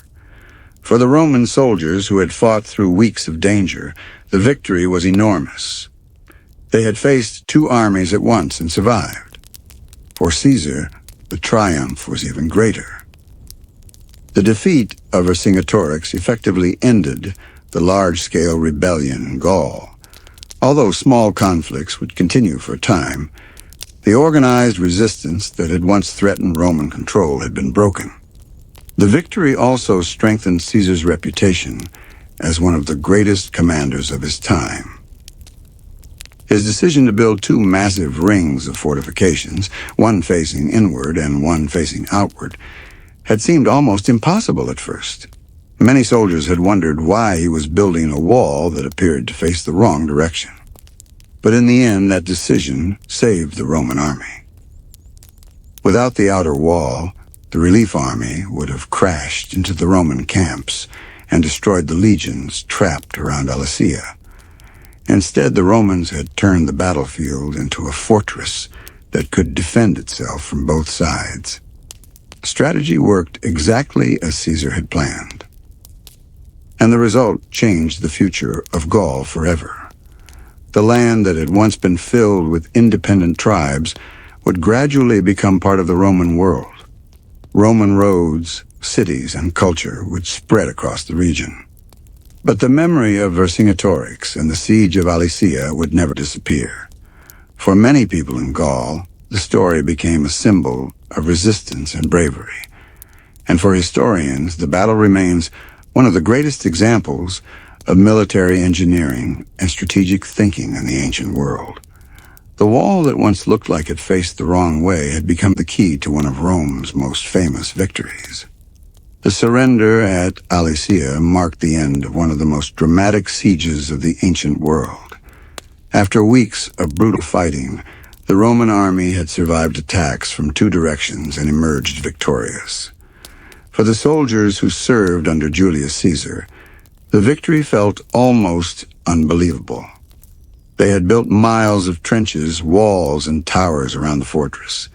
For the Roman soldiers who had fought through weeks of danger, the victory was enormous. They had faced two armies at once and survived. For Caesar, the triumph was even greater. The defeat of Vercingetorix effectively ended the large-scale rebellion in Gaul. Although small conflicts would continue for a time, the organized resistance that had once threatened Roman control had been broken. The victory also strengthened Caesar's reputation as one of the greatest commanders of his time. His decision to build two massive rings of fortifications, one facing inward and one facing outward, had seemed almost impossible at first. Many soldiers had wondered why he was building a wall that appeared to face the wrong direction. But in the end, that decision saved the Roman army. Without the outer wall, the relief army would have crashed into the Roman camps and destroyed the legions trapped around Alesia. Instead, the Romans had turned the battlefield into a fortress that could defend itself from both sides. Strategy worked exactly as Caesar had planned. And the result changed the future of Gaul forever. The land that had once been filled with independent tribes would gradually become part of the Roman world. Roman roads, cities, and culture would spread across the region. But the memory of Vercingetorix and the siege of Alesia would never disappear. For many people in Gaul, the story became a symbol of resistance and bravery. And for historians, the battle remains one of the greatest examples of military engineering and strategic thinking in the ancient world. The wall that once looked like it faced the wrong way had become the key to one of Rome's most famous victories. The surrender at Alesia marked the end of one of the most dramatic sieges of the ancient world. After weeks of brutal fighting, the Roman army had survived attacks from two directions and emerged victorious. For the soldiers who served under Julius Caesar, the victory felt almost unbelievable. They had built miles of trenches, walls, and towers around the fortress.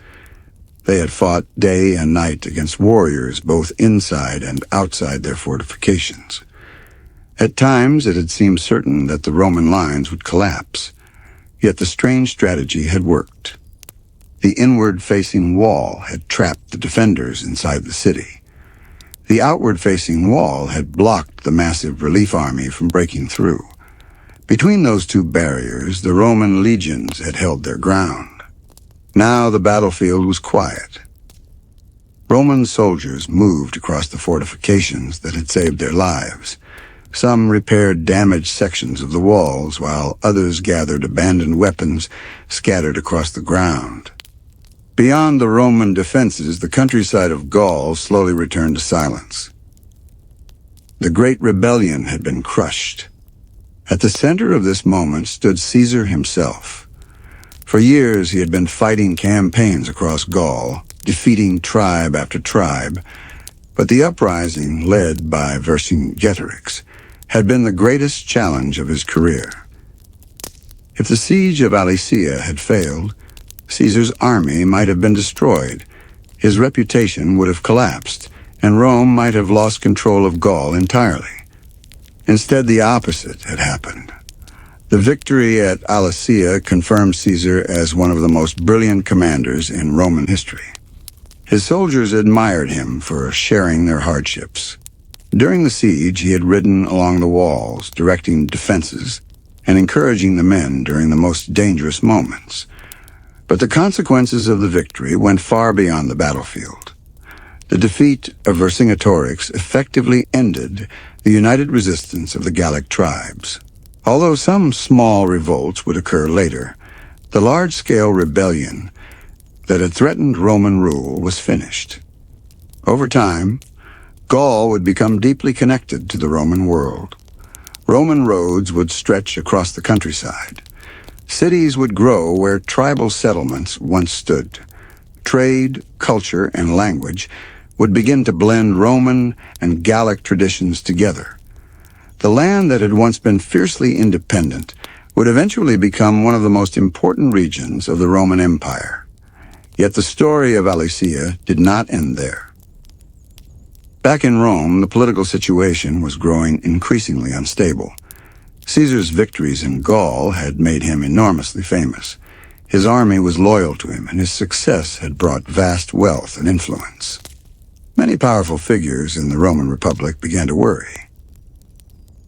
They had fought day and night against warriors both inside and outside their fortifications. At times it had seemed certain that the Roman lines would collapse, yet the strange strategy had worked. The inward-facing wall had trapped the defenders inside the city. The outward-facing wall had blocked the massive relief army from breaking through. Between those two barriers, the Roman legions had held their ground. Now the battlefield was quiet. Roman soldiers moved across the fortifications that had saved their lives. Some repaired damaged sections of the walls, while others gathered abandoned weapons scattered across the ground. Beyond the Roman defenses, the countryside of Gaul slowly returned to silence. The great rebellion had been crushed. At the center of this moment stood Caesar himself. For years he had been fighting campaigns across Gaul, defeating tribe after tribe, but the uprising led by Vercingetorix had been the greatest challenge of his career. If the siege of Alesia had failed, Caesar's army might have been destroyed, his reputation would have collapsed, and Rome might have lost control of Gaul entirely. Instead, the opposite had happened. The victory at Alesia confirmed Caesar as one of the most brilliant commanders in Roman history. His soldiers admired him for sharing their hardships. During the siege, he had ridden along the walls, directing defenses and encouraging the men during the most dangerous moments. But the consequences of the victory went far beyond the battlefield. The defeat of Vercingetorix effectively ended the united resistance of the Gallic tribes. Although some small revolts would occur later, the large-scale rebellion that had threatened Roman rule was finished. Over time, Gaul would become deeply connected to the Roman world. Roman roads would stretch across the countryside. Cities would grow where tribal settlements once stood. Trade, culture, and language would begin to blend Roman and Gallic traditions together. The land that had once been fiercely independent would eventually become one of the most important regions of the Roman Empire. Yet the story of Alesia did not end there. Back in Rome, the political situation was growing increasingly unstable. Caesar's victories in Gaul had made him enormously famous. His army was loyal to him, and his success had brought vast wealth and influence. Many powerful figures in the Roman Republic began to worry.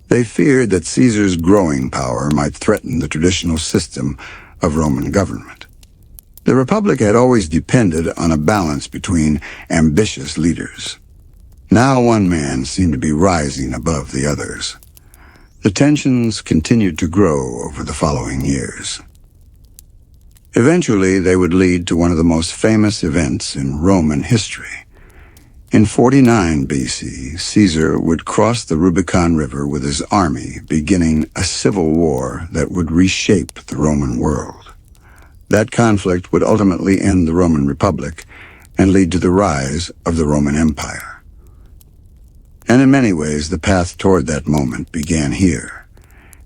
They feared that Caesar's growing power might threaten the traditional system of Roman government. The Republic had always depended on a balance between ambitious leaders. Now one man seemed to be rising above the others. The tensions continued to grow over the following years. Eventually, they would lead to one of the most famous events in Roman history. In 49 BC, Caesar would cross the Rubicon River with his army, beginning a civil war that would reshape the Roman world. That conflict would ultimately end the Roman Republic and lead to the rise of the Roman Empire. And in many ways, the path toward that moment began here,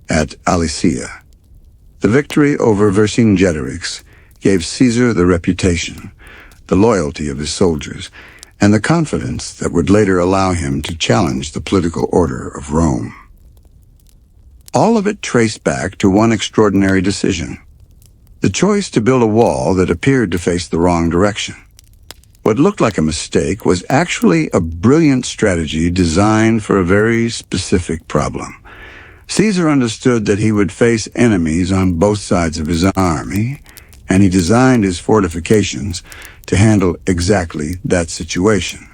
at Alesia. The victory over Vercingetorix gave Caesar the reputation, the loyalty of his soldiers, and the confidence that would later allow him to challenge the political order of Rome. All of it traced back to one extraordinary decision: the choice to build a wall that appeared to face the wrong direction. What looked like a mistake was actually a brilliant strategy designed for a very specific problem. Caesar understood that he would face enemies on both sides of his army, and he designed his fortifications to handle exactly that situation.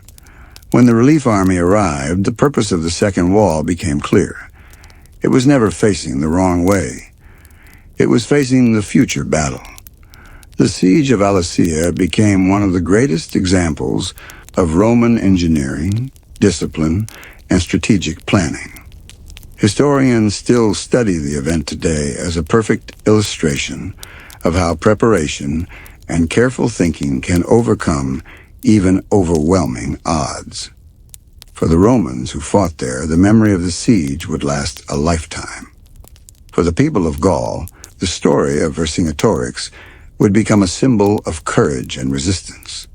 When the relief army arrived, the purpose of the second wall became clear. It was never facing the wrong way. It was facing the future battle. The siege of Alesia became one of the greatest examples of Roman engineering, discipline, and strategic planning. Historians still study the event today as a perfect illustration of how preparation and careful thinking can overcome even overwhelming odds. For the Romans who fought there, the memory of the siege would last a lifetime. For the people of Gaul, the story of Vercingetorix would become a symbol of courage and resistance.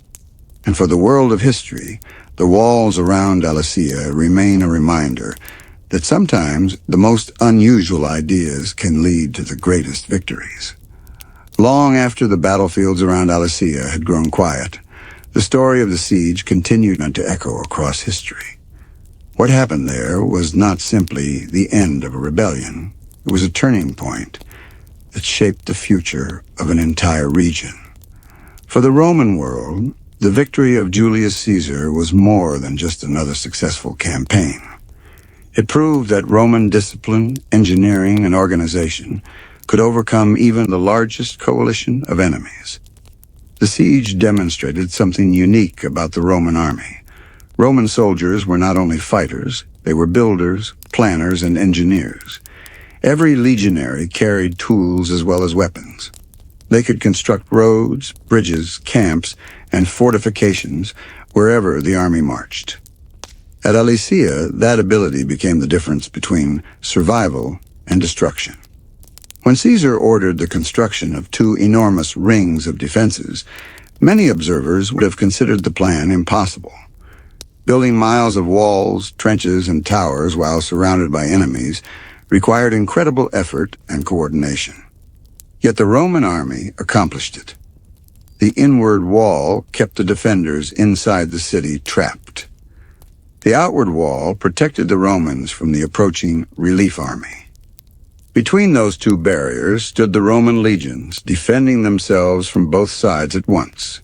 And for the world of history, the walls around Alesia remain a reminder that sometimes the most unusual ideas can lead to the greatest victories. Long after the battlefields around Alesia had grown quiet, the story of the siege continued to echo across history. What happened there was not simply the end of a rebellion. It was a turning point that shaped the future of an entire region. For the Roman world, the victory of Julius Caesar was more than just another successful campaign. It proved that Roman discipline, engineering, and organization could overcome even the largest coalition of enemies. The siege demonstrated something unique about the Roman army. Roman soldiers were not only fighters, they were builders, planners, and engineers. Every legionary carried tools as well as weapons. They could construct roads, bridges, camps, and fortifications wherever the army marched. At Alesia, that ability became the difference between survival and destruction. When Caesar ordered the construction of two enormous rings of defenses, many observers would have considered the plan impossible. Building miles of walls, trenches, and towers while surrounded by enemies required incredible effort and coordination. Yet the Roman army accomplished it. The inward wall kept the defenders inside the city trapped. The outward wall protected the Romans from the approaching relief army. Between those two barriers stood the Roman legions, defending themselves from both sides at once.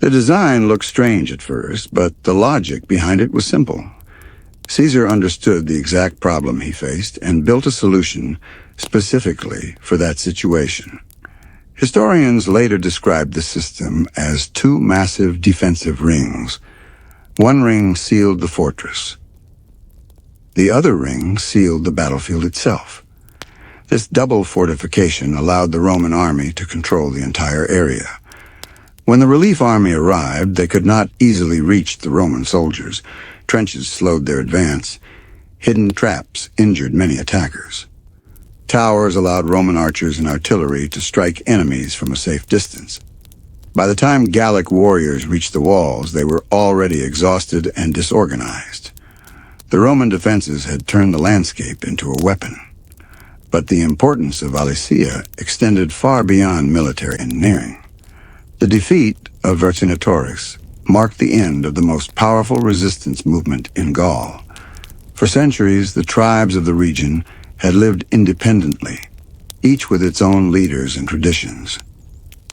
The design looked strange at first, but the logic behind it was simple. Caesar understood the exact problem he faced and built a solution specifically for that situation. Historians later described the system as two massive defensive rings. One ring sealed the fortress. The other ring sealed the battlefield itself. This double fortification allowed the Roman army to control the entire area. When the relief army arrived, they could not easily reach the Roman soldiers. Trenches slowed their advance. Hidden traps injured many attackers. Towers allowed Roman archers and artillery to strike enemies from a safe distance. By the time Gallic warriors reached the walls, they were already exhausted and disorganized. The Roman defenses had turned the landscape into a weapon. But the importance of Alesia extended far beyond military engineering. The defeat of Vercingetorix marked the end of the most powerful resistance movement in Gaul. For centuries, the tribes of the region had lived independently, each with its own leaders and traditions.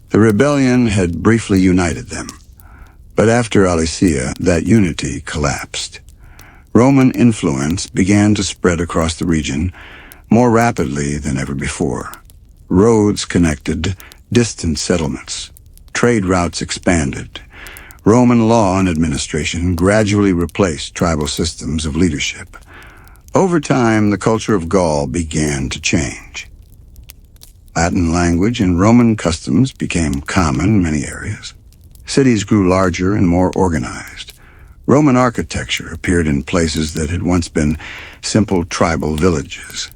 The rebellion had briefly united them, but after Alesia, that unity collapsed. Roman influence began to spread across the region more rapidly than ever before. Roads connected distant settlements. Trade routes expanded. Roman law and administration gradually replaced tribal systems of leadership. Over time, the culture of Gaul began to change. Latin language and Roman customs became common in many areas. Cities grew larger and more organized. Roman architecture appeared in places that had once been simple tribal villages.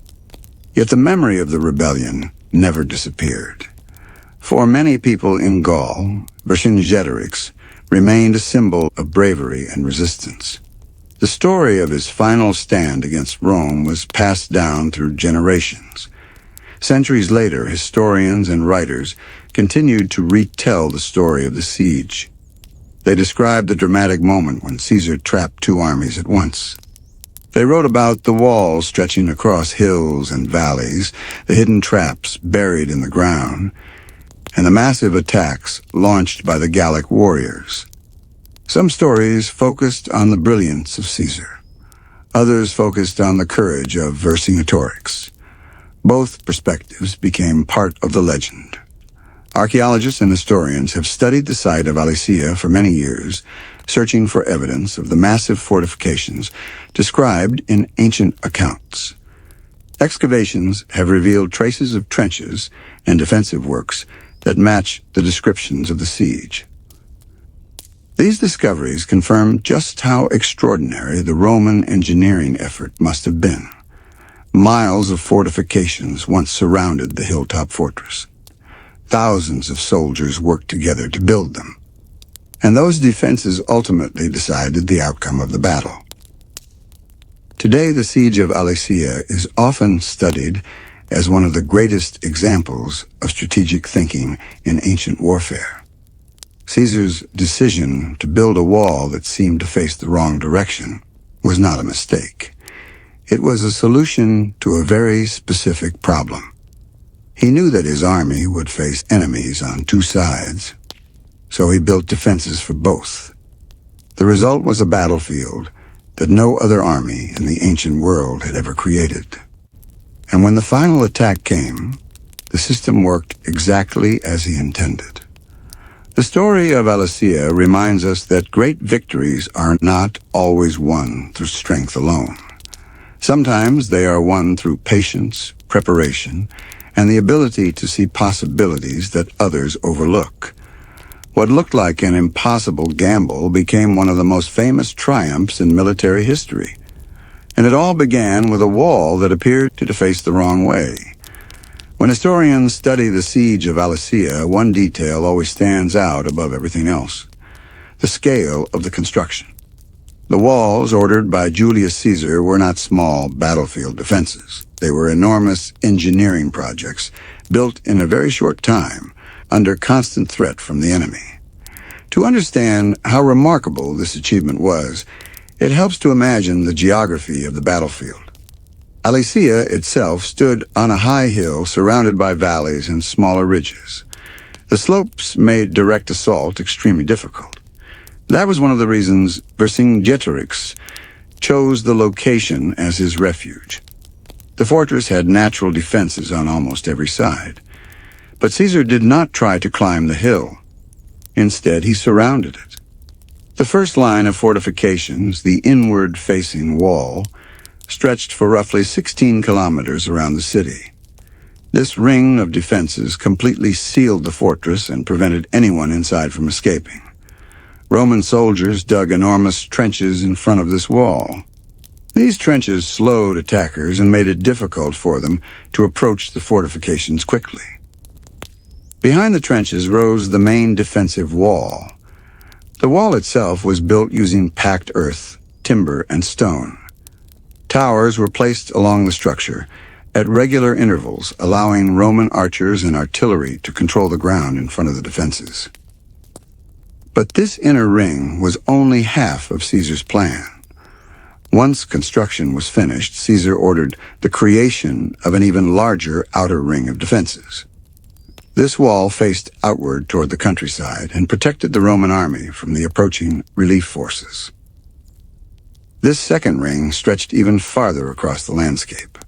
Yet the memory of the rebellion never disappeared. For many people in Gaul, Vercingetorix remained a symbol of bravery and resistance. The story of his final stand against Rome was passed down through generations. Centuries later, historians and writers continued to retell the story of the siege. They described the dramatic moment when Caesar trapped two armies at once. They wrote about the walls stretching across hills and valleys, the hidden traps buried in the ground, and the massive attacks launched by the Gallic warriors. Some stories focused on the brilliance of Caesar. Others focused on the courage of Vercingetorix. Both perspectives became part of the legend. Archaeologists and historians have studied the site of Alesia for many years, searching for evidence of the massive fortifications described in ancient accounts. Excavations have revealed traces of trenches and defensive works that match the descriptions of the siege. These discoveries confirm just how extraordinary the Roman engineering effort must have been. Miles of fortifications once surrounded the hilltop fortress. Thousands of soldiers worked together to build them. And those defenses ultimately decided the outcome of the battle. Today, the siege of Alesia is often studied as one of the greatest examples of strategic thinking in ancient warfare. Caesar's decision to build a wall that seemed to face the wrong direction was not a mistake. It was a solution to a very specific problem. He knew that his army would face enemies on two sides, so he built defenses for both. The result was a battlefield that no other army in the ancient world had ever created. And when the final attack came, the system worked exactly as he intended. The story of Alesia reminds us that great victories are not always won through strength alone. Sometimes they are won through patience, preparation, and the ability to see possibilities that others overlook. What looked like an impossible gamble became one of the most famous triumphs in military history. And it all began with a wall that appeared to face the wrong way. When historians study the siege of Alesia, one detail always stands out above everything else: the scale of the construction. The walls ordered by Julius Caesar were not small battlefield defenses. They were enormous engineering projects built in a very short time under constant threat from the enemy. To understand how remarkable this achievement was, it helps to imagine the geography of the battlefield. Alesia itself stood on a high hill surrounded by valleys and smaller ridges. The slopes made direct assault extremely difficult. That was one of the reasons Vercingetorix chose the location as his refuge. The fortress had natural defenses on almost every side. But Caesar did not try to climb the hill. Instead, he surrounded it. The first line of fortifications, the inward-facing wall, stretched for roughly 16 kilometers around the city. This ring of defenses completely sealed the fortress and prevented anyone inside from escaping. Roman soldiers dug enormous trenches in front of this wall. These trenches slowed attackers and made it difficult for them to approach the fortifications quickly. Behind the trenches rose the main defensive wall. The wall itself was built using packed earth, timber, and stone. Towers were placed along the structure at regular intervals, allowing Roman archers and artillery to control the ground in front of the defenses. But this inner ring was only half of Caesar's plan. Once construction was finished, Caesar ordered the creation of an even larger outer ring of defenses. This wall faced outward toward the countryside and protected the Roman army from the approaching relief forces. This second ring stretched even farther across the landscape.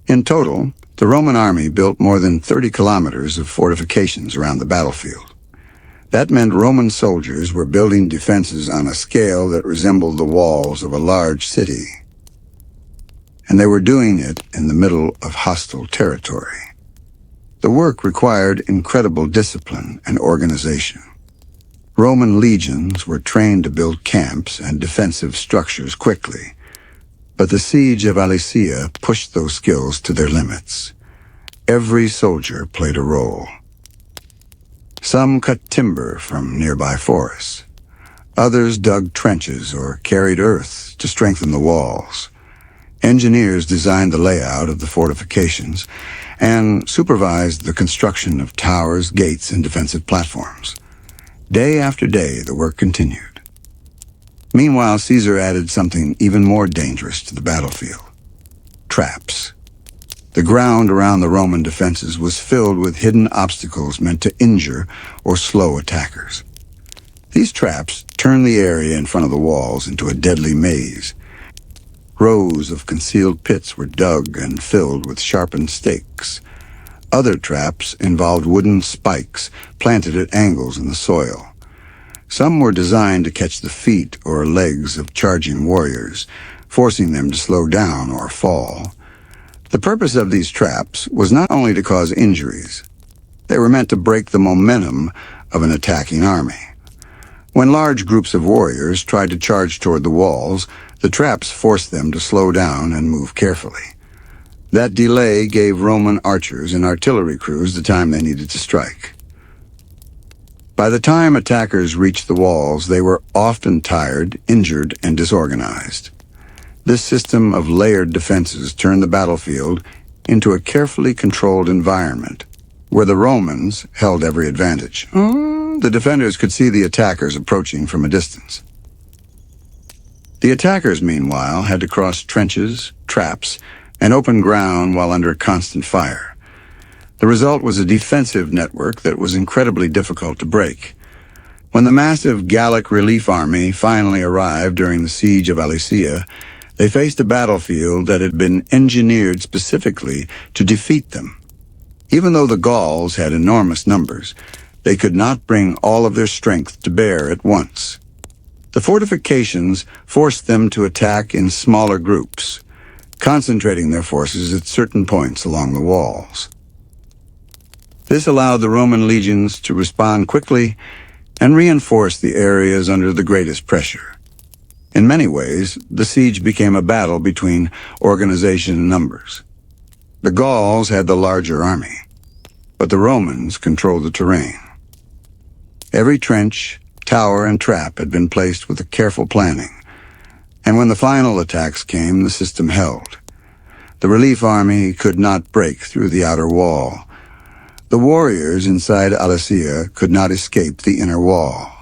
In total, the Roman army built more than 30 kilometers of fortifications around the battlefield. That meant Roman soldiers were building defenses on a scale that resembled the walls of a large city. And they were doing it in the middle of hostile territory. The work required incredible discipline and organization. Roman legions were trained to build camps and defensive structures quickly, but the siege of Alesia pushed those skills to their limits. Every soldier played a role. Some cut timber from nearby forests. Others dug trenches or carried earth to strengthen the walls. Engineers designed the layout of the fortifications and supervised the construction of towers, gates, and defensive platforms. Day after day, the work continued. Meanwhile, Caesar added something even more dangerous to the battlefield: traps. The ground around the Roman defenses was filled with hidden obstacles meant to injure or slow attackers. These traps turned the area in front of the walls into a deadly maze. Rows of concealed pits were dug and filled with sharpened stakes. Other traps involved wooden spikes planted at angles in the soil. Some were designed to catch the feet or legs of charging warriors, forcing them to slow down or fall. The purpose of these traps was not only to cause injuries. They were meant to break the momentum of an attacking army. When large groups of warriors tried to charge toward the walls, the traps forced them to slow down and move carefully. That delay gave Roman archers and artillery crews the time they needed to strike. By the time attackers reached the walls, they were often tired, injured, and disorganized. This system of layered defenses turned the battlefield into a carefully controlled environment, where the Romans held every advantage. The defenders could see the attackers approaching from a distance. The attackers, meanwhile, had to cross trenches, traps, and open ground while under constant fire. The result was a defensive network that was incredibly difficult to break. When the massive Gallic relief army finally arrived during the siege of Alesia, they faced a battlefield that had been engineered specifically to defeat them. Even though the Gauls had enormous numbers, they could not bring all of their strength to bear at once. The fortifications forced them to attack in smaller groups, concentrating their forces at certain points along the walls. This allowed the Roman legions to respond quickly and reinforce the areas under the greatest pressure. In many ways, the siege became a battle between organization and numbers. The Gauls had the larger army, but the Romans controlled the terrain. Every trench, tower, and trap had been placed with a careful planning, and when the final attacks came, the system held. The relief army could not break through the outer wall. The warriors inside Alesia could not escape the inner wall.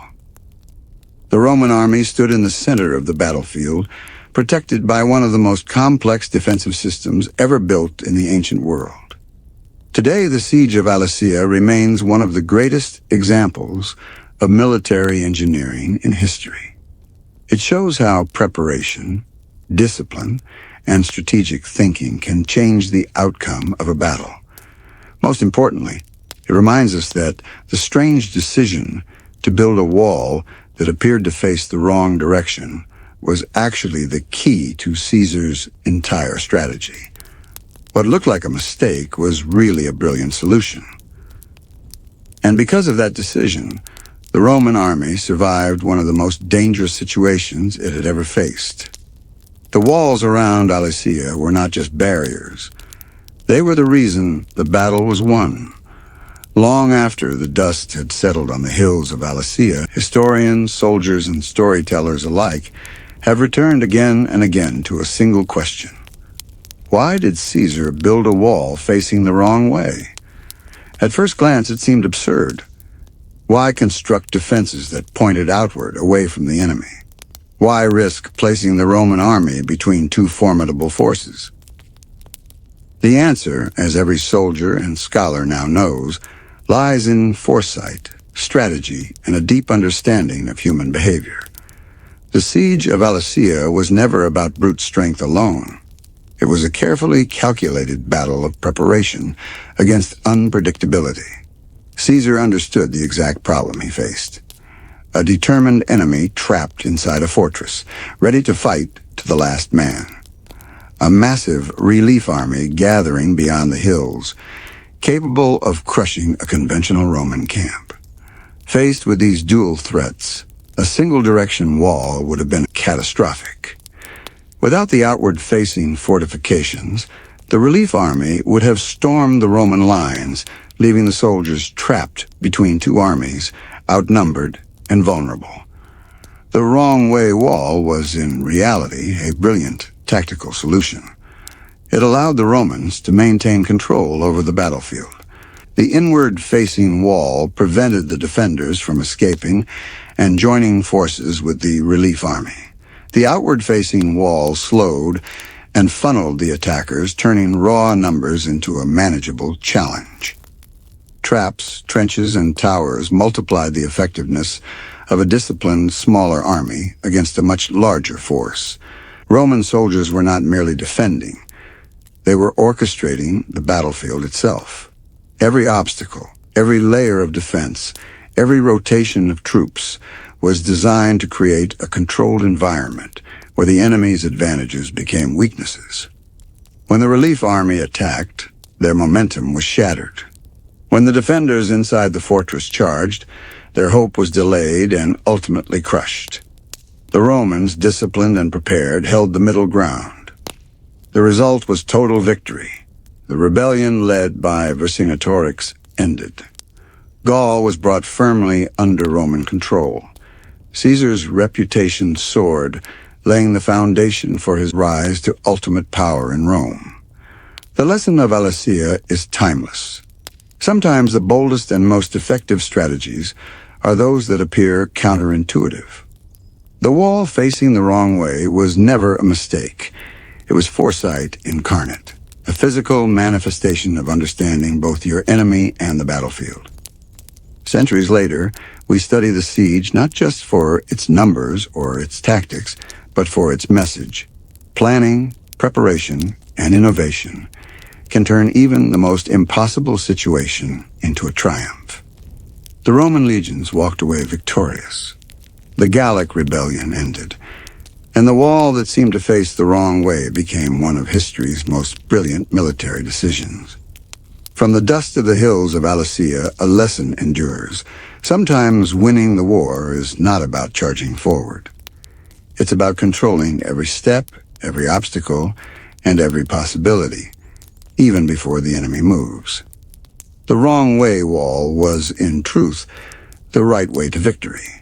The Roman army stood in the center of the battlefield, protected by one of the most complex defensive systems ever built in the ancient world. Today, the siege of Alesia remains one of the greatest examples of military engineering in history. It shows how preparation, discipline, and strategic thinking can change the outcome of a battle. Most importantly, it reminds us that the strange decision to build a wall that appeared to face the wrong direction was actually the key to Caesar's entire strategy. What looked like a mistake was really a brilliant solution. And because of that decision, the Roman army survived one of the most dangerous situations it had ever faced. The walls around Alesia were not just barriers. They were the reason the battle was won. Long after the dust had settled on the hills of Alesia, historians, soldiers, and storytellers alike have returned again and again to a single question. Why did Caesar build a wall facing the wrong way? At first glance, it seemed absurd. Why construct defenses that pointed outward, away from the enemy? Why risk placing the Roman army between two formidable forces? The answer, as every soldier and scholar now knows, lies in foresight, strategy, and a deep understanding of human behavior. The siege of Alesia was never about brute strength alone. It was a carefully calculated battle of preparation against unpredictability. Caesar understood the exact problem he faced. A determined enemy trapped inside a fortress, ready to fight to the last man. A massive relief army gathering beyond the hills, capable of crushing a conventional Roman camp. Faced with these dual threats, a single-direction wall would have been catastrophic. Without the outward-facing fortifications, the relief army would have stormed the Roman lines, leaving the soldiers trapped between two armies, outnumbered and vulnerable. The wrong-way wall was, in reality, a brilliant tactical solution. It allowed the Romans to maintain control over the battlefield. The inward-facing wall prevented the defenders from escaping and joining forces with the relief army. The outward-facing wall slowed and funneled the attackers, turning raw numbers into a manageable challenge. Traps, trenches, and towers multiplied the effectiveness of a disciplined, smaller army against a much larger force. Roman soldiers were not merely defending. They were orchestrating the battlefield itself. Every obstacle, every layer of defense, every rotation of troops was designed to create a controlled environment where the enemy's advantages became weaknesses. When the relief army attacked, their momentum was shattered. When the defenders inside the fortress charged, their hope was delayed and ultimately crushed. The Romans, disciplined and prepared, held the middle ground. The result was total victory. The rebellion led by Vercingetorix ended. Gaul was brought firmly under Roman control. Caesar's reputation soared, laying the foundation for his rise to ultimate power in Rome. The lesson of Alesia is timeless. Sometimes the boldest and most effective strategies are those that appear counterintuitive. The wall facing the wrong way was never a mistake. It was foresight incarnate, a physical manifestation of understanding both your enemy and the battlefield. Centuries later, we study the siege not just for its numbers or its tactics, but for its message. Planning, preparation, and innovation can turn even the most impossible situation into a triumph. The Roman legions walked away victorious. The Gallic rebellion ended, and the wall that seemed to face the wrong way became one of history's most brilliant military decisions. From the dust of the hills of Alesia, a lesson endures. Sometimes winning the war is not about charging forward. It's about controlling every step, every obstacle, and every possibility, even before the enemy moves. The wrong way wall was, in truth, the right way to victory.